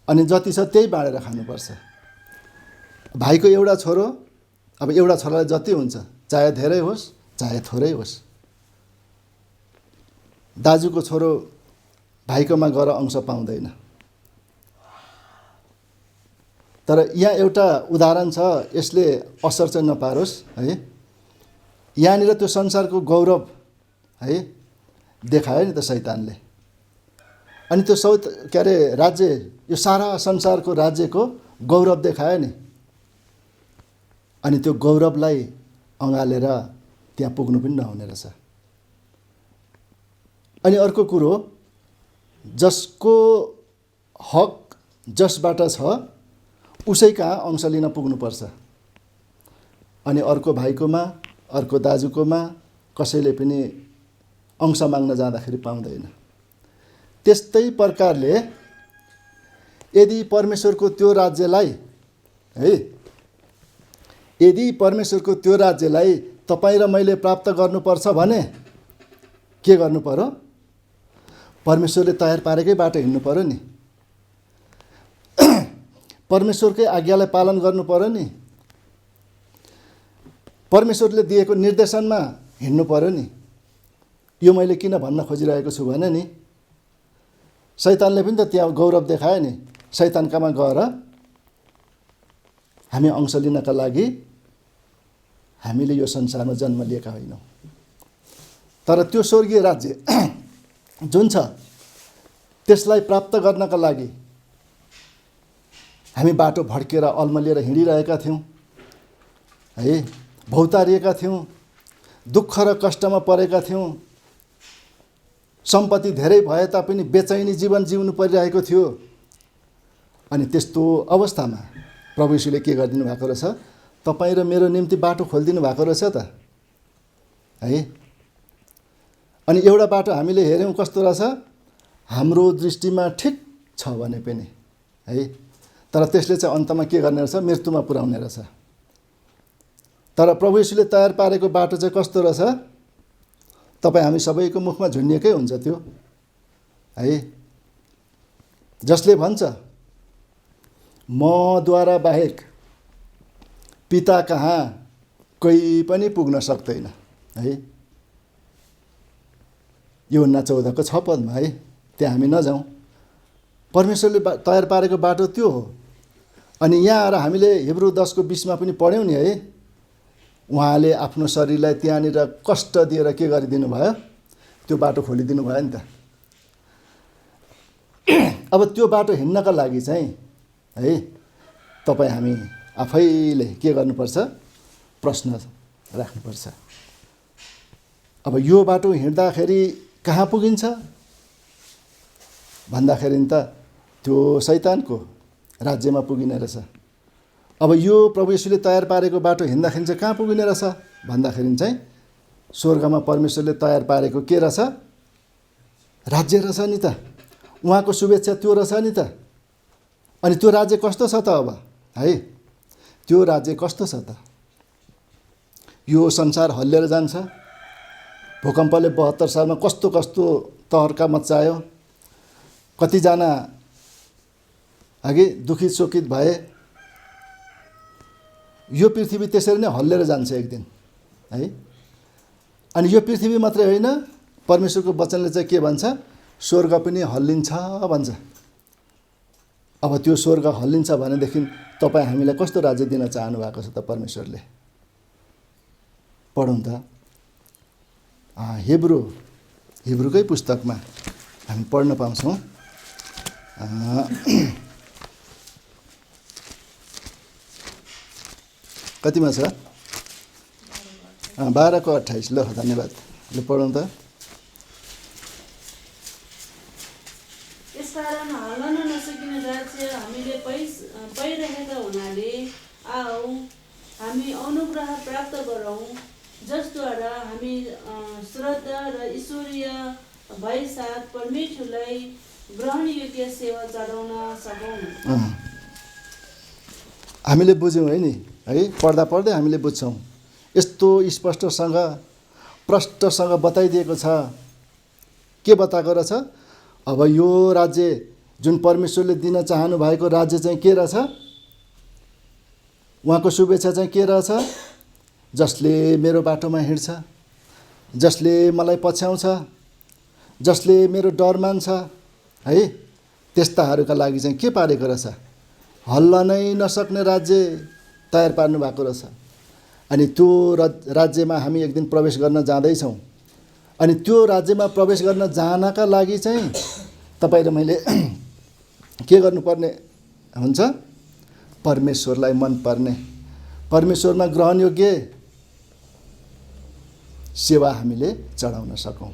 अनि जति छ त्यही बाँडेर खानुपर्छ। भाइको एउटा छोरो, अब एउटा छोरालाई जति हुन्छ, चाहे धेरै होस् चाहे थोरै होस्, दाजुको छोरो भाइकोमा गएर अंश पाउँदैन। तर यहाँ एउटा उदाहरण छ, यसले असर चाहिँ नपारोस् है। यहाँनिर त्यो संसारको गौरव है, देखायो नि त शैतानले। अनि त्यो के अरे राज्य, यो सारा संसारको राज्यको गौरव देखायो नि। अनि त्यो गौरवलाई अँगालेर त्यहाँ पुग्नु पनि नहुने रहेछ। अनि अर्को कुरो, जसको हक जसबाट छ उसै कहाँ अंश लिन पुग्नुपर्छ। अनि अर्को भाइकोमा, अर्को दाजुकोमा कसैले पनि अंश माग्न जाँदाखेरि पाउँदैन। त्यस्तै प्रकारले यदि परमेश्वरको त्यो राज्यलाई है, यदि परमेश्वरको त्यो राज्यलाई तपाईँ र मैले प्राप्त गर्नुपर्छ भने के गर्नु पर्यो? परमेश्वरले तयार पारेकै बाटो हिँड्नु पर्यो नि। परमेश्वरकै आज्ञालाई पालन गर्नु पर्यो नि। परमेश्वरले दिएको निर्देशनमा हिँड्नु पर्यो नि। यो मैले किन भन्न खोजिरहेको छु भने नि, शैतानले पनि त त्यहाँ गौरव देखायो नि। शैतानकामा गएर हामी अंश लिनका लागि हामीले यो संसारमा जन्म लिएका होइनौँ। तर त्यो स्वर्गीय राज्य जुन छ त्यसलाई प्राप्त गर्नका लागि हामी बाटो भड्केर अल्मलिएर हिँडिरहेका थियौँ है, भौतारिएका थियौँ, दुःख र कष्टमा परेका थियौँ, सम्पत्ति धेरै भए तापनि बेचैनी जीवन जिउनु परिरहेको थियो। अनि त्यस्तो अवस्थामा प्रभु यीशुले के गरिदिनु भएको रहेछ? तपाईँ र मेरो निम्ति बाटो खोलिदिनु भएको रहेछ त है। अनि एउटा बाटो हामीले हेऱ्यौँ कस्तो रहेछ, हाम्रो दृष्टिमा ठिक छ भने पनि है, तर त्यसले चाहिँ अन्तमा के गर्ने रहेछ? मृत्युमा पुर्याउने रहेछ। तर प्रभु यीशुले तयार पारेको बाटो चाहिँ कस्तो रहेछ? तपाईँ हामी सबैको मुखमा झुन्डिएकै हुन्छ त्यो है, जसले भन्छ मद्वारा बाहेक पिता कहाँ कोही पनि पुग्न सक्दैन है। यूहन्ना 14 6 पदमा है, त्यहाँ हामी नजाउँ। परमेश्वरले तयार पारेको बाटो त्यो हो। अनि यहाँ आएर हामीले हिब्रू 10:20 पनि पढ्यौँ नि है, उहाँले आफ्नो शरीरलाई त्यहाँनिर कष्ट दिएर के गरिदिनु भयो? त्यो बाटो खोलिदिनु भयो नि त। अब त्यो बाटो हिँड्नका लागि चाहिँ है, तपाईँ हामी आफैले के गर्नुपर्छ? प्रश्न राख्नुपर्छ। अब यो बाटो हिँड्दाखेरि कहाँ पुगिन्छ भन्दाखेरि त त्यो शैतानको राज्यमा पुगिने रहेछ। अब यो प्रभु यीशुले तयार पारेको बाटो हिँड्दाखेरि चाहिँ कहाँ पुगिने रहेछ भन्दाखेरि चाहिँ स्वर्गमा परमेश्वरले तयार पारेको के रहेछ? राज्य रहेछ नि त। उहाँको शुभेच्छा त्यो रहेछ नि त। अनि त्यो राज्य कस्तो छ त अब है? त्यो राज्य कस्तो छ त? यो संसार हल्लिएर जान्छ। भूकम्पले 72 सालमा कस्तो कस्तो तहर्का मच्चायो। कतिजना अघि दुखित शोकित भए। यो पृथ्वी त्यसरी नै हल्लेर जान्छ एक दिन है। अनि यो पृथ्वी मात्रै होइन, परमेश्वरको वचनले चाहिँ के भन्छ? स्वर्ग पनि हल्लिन्छ भन्छ। अब त्यो स्वर्ग हल्लिन्छ भनेदेखि तपाईँ हामीलाई कस्तो राज्य दिन चाहनु भएको छ त परमेश्वरले? पढौँ त हिब्रूकै पुस्तकमा हामी पढ्न पाउँछौँ। कतिमा छ? 12:28। ल धन्यवाद। ल पढौँ त। यसकारण हल्न नसकिने राज्य हामीले पाइरहेका हुनाले आऊ हामी अनुग्रह प्राप्त गरौँ, जसद्वारा हामी श्रद्धा र ईश्वरीय भयसाथ परमेश्वरलाई ग्रहण योग्य सेवा चढाउन सकौँ। हामीले बुझ्यौँ है नि है, पढ्दा पढ्दै हामीले बुझ्छौँ। यस्तो स्पष्टसँग प्रष्टसँग बताइदिएको छ। के बताएको रहेछ? अब यो राज्य जुन परमेश्वरले दिन चाहनु भएको राज्य चाहिँ के रहेछ? उहाँको शुभेच्छा चाहिँ के रहेछ? जसले मेरो बाटोमा हिँड्छ, जसले मलाई पछ्याउँछ, जसले मेरो डर मान्छ है, त्यस्ताहरूका लागि चाहिँ के पारेको रहेछ? हल्लनै नसक्ने राज्य तयार पार्नु भएको रहेछ। अनि त्यो राज्यमा हामी एक दिन प्रवेश गर्न जाँदैछौँ। अनि त्यो राज्यमा प्रवेश गर्न जानका लागि चाहिँ तपाईँ र मैले के गर्नुपर्ने हुन्छ? परमेश्वरलाई मनपर्ने, परमेश्वरमा ग्रहणयोग्य सेवा हामीले चढाउन सकौँ।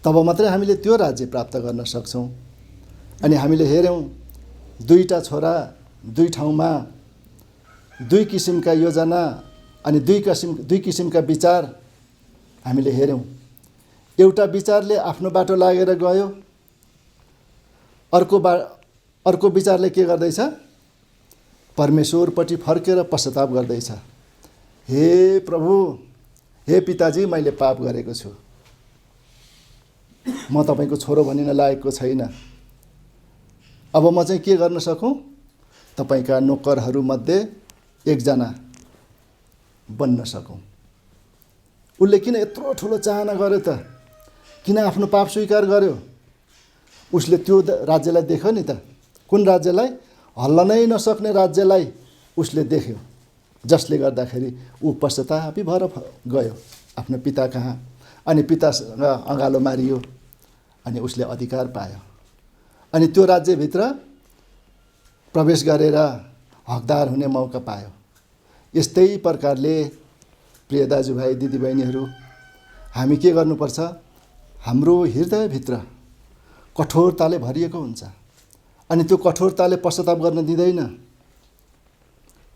तब मात्रै हामीले त्यो राज्य प्राप्त गर्न सक्छौँ। अनि हामीले हेऱ्यौँ, दुईटा छोरा दुई ठाउँमा दुई किसिमका योजना अनि दुई किसिमका विचार हामीले हेऱ्यौँ। एउटा विचारले आफ्नो बाटो लागेर गयो, अर्को विचारले के गर्दैछ? परमेश्वरपट्टि फर्केर पश्चाताप गर्दैछ। हे प्रभु, हे पिताजी, मैले पाप गरेको छु, म तपाईँको छोरो भनिन लागेको छैन। अब म चाहिँ के गर्न सकौँ? तपाईँका नोकरहरूमध्ये एकजना बन्न सकौँ। उसले किन यत्रो ठुलो चाहना गर्यो त? किन आफ्नो पाप स्वीकार गर्यो? उसले त्यो राज्यलाई देख्यो नि त। कुन राज्यलाई? हल्लनै नसक्ने राज्यलाई उसले देख्यो, जसले गर्दाखेरि ऊ पश्चातापी भएर गयो आफ्नो पिता कहाँ। अनि पितासँग अँगालो मारियो अनि उसले अधिकार पायो। अनि त्यो राज्यभित्र प्रवेश गरेर हकदार हुने मौका पायो। यस्तै प्रकारले प्रिय दाजुभाइ दिदीबहिनीहरू, हामी के गर्नुपर्छ? हाम्रो हृदयभित्र कठोरताले भरिएको हुन्छ अनि त्यो कठोरताले पश्चाताप गर्न दिँदैन।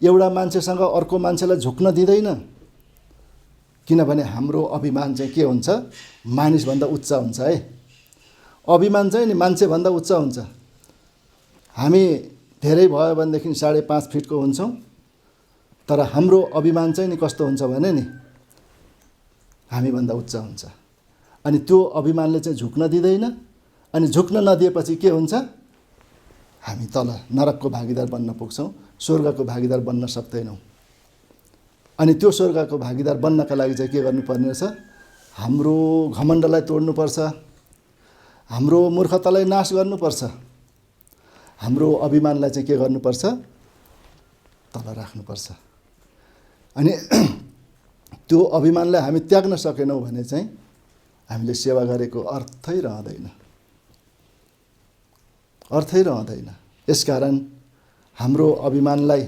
एउटा मान्छेसँग अर्को मान्छेलाई झुक्न दिँदैन, किनभने हाम्रो अभिमान चाहिँ के हुन्छ? मानिसभन्दा उच्च हुन्छ है। अभिमान चाहिँ नि मान्छेभन्दा उच्च हुन्छ। हामी धेरै भयो भनेदेखि 5.5 फिटको हुन्छौँ, तर हाम्रो अभिमान चाहिँ नि कस्तो हुन्छ भने नि हामीभन्दा उच्च हुन्छ। अनि त्यो अभिमानले चाहिँ झुक्न दिँदैन। अनि झुक्न नदिएपछि के हुन्छ? हामी तल नरकको भागीदार बन्न पुग्छौँ, स्वर्गको भागीदार बन्न सक्दैनौँ। अनि त्यो स्वर्गको भागीदार बन्नका लागि चाहिँ के गर्नुपर्ने रहेछ? हाम्रो घमण्डलाई तोड्नुपर्छ, हाम्रो मूर्खतालाई नाश गर्नुपर्छ, हाम्रो अभिमानलाई चाहिँ के गर्नुपर्छ? तल राख्नुपर्छ। अनि त्यो अभिमानलाई हामी त्याग्न सकेनौँ भने चाहिँ हामीले सेवा गरेको अर्थै रहँदैन। यसकारण हाम्रो अभिमानलाई,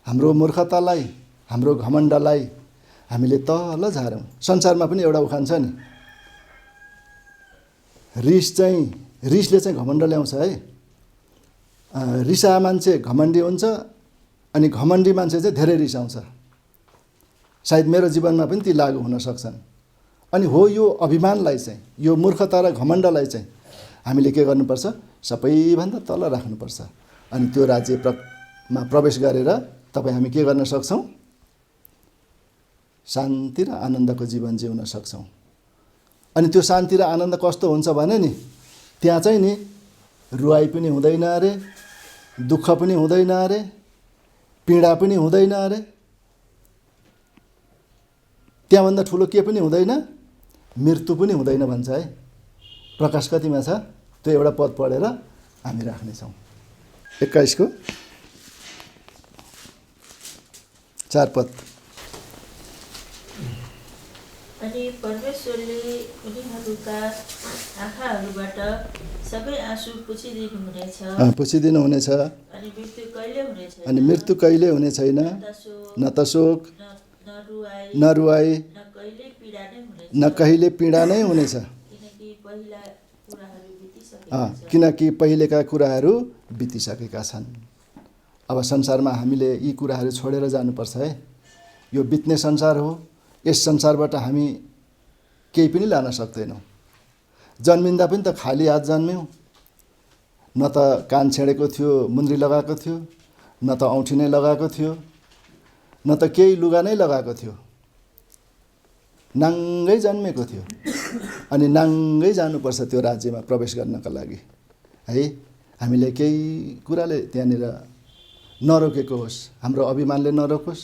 हाम्रो मूर्खतालाई, हाम्रो घमण्डलाई हामीले तल झारौँ। संसारमा पनि एउटा उखान छ नि, रिसले चाहिँ घमण्ड ल्याउँछ है। रिसा मान्छे घमण्डी हुन्छ अनि घमण्डी मान्छे चाहिँ धेरै रिसाउँछ। सायद मेरो जीवनमा पनि ती लागु हुन सक्छन्। अनि हो, यो अभिमानलाई चाहिँ, यो मूर्खता र घमण्डलाई चाहिँ हामीले के गर्नुपर्छ? सबैभन्दा तल राख्नुपर्छ। अनि त्यो राज्यमा प्रवेश गरेर तपाईँ हामी के गर्न सक्छौँ? शान्ति र आनन्दको जीवन जिउन सक्छौँ। अनि त्यो शान्ति र आनन्द कस्तो हुन्छ भने नि, त्यहाँ चाहिँ नि रुवाई पनि हुँदैन अरे, दुःख पनि हुँदैन अरे, पीडा पनि हुँदैन अरे, त्यहाँभन्दा ठुलो के पनि हुँदैन? मृत्यु पनि हुँदैन भन्छ है। प्रकाश कतिमा छ? त्यो एउटा पद पढेर हामी राख्नेछौँ। 21 को 4 पद। अनि परमेश्वरले उनीहरूका आँखाहरूबाट सबै आँसु पुछिदिनु हुनेछ। अनि मृत्यु कहिले हुने छैन, न त शोक, न रुवाई, न कहिले पीडा नै हुनेछ, किनकि पहिलेका कुराहरू बितिसकेका छन्। अब संसारमा हामीले यी कुराहरू छोडेर जानुपर्छ है। यो बित्ने संसार हो। यस संसारबाट हामी केही पनि लान सक्दैनौँ। जन्मिँदा पनि त खाली हात जन्म्यौँ। न त कान छेडेको थियो, मुन्द्री लगाएको थियो, न त औँठी नै लगाएको थियो, न त केही लुगा नै लगाएको थियो। नाङ्गै जन्मेको थियो। अनि नाङ्गै जानुपर्छ त्यो राज्यमा प्रवेश गर्नका लागि है। हामीले केही कुराले त्यहाँनिर नरोकेको होस्, हाम्रो अभिमानले नरोकोस्,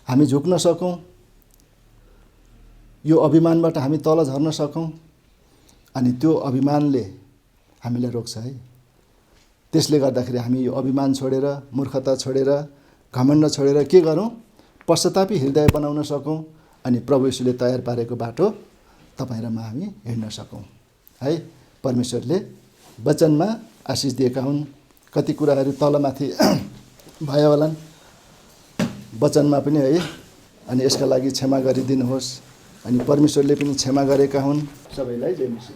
हामी झुक्न सकौँ, यो अभिमानबाट हामी तल झर्न सकौँ। अनि त्यो अभिमानले हामीलाई रोक्छ है। त्यसले गर्दाखेरि हामी यो अभिमान छोडेर, मूर्खता छोडेर, घमण्ड छोडेर के गरौँ? पश्चातापी हृदय बनाउन सकौँ। अनि प्रभु यीशुले तयार पारेको बाटो तपाईँ र म हामी हिँड्न सकौँ है। परमेश्वरले वचनमा आशिष दिएका हुन्। कति कुराहरू तलमाथि भयो होलान् वचनमा पनि है। अनि यसका लागि क्षमा गरिदिनुहोस्। अनि परमेश्वरले पनि क्षमा गरेका हुन्। सबैलाई जय मसीह।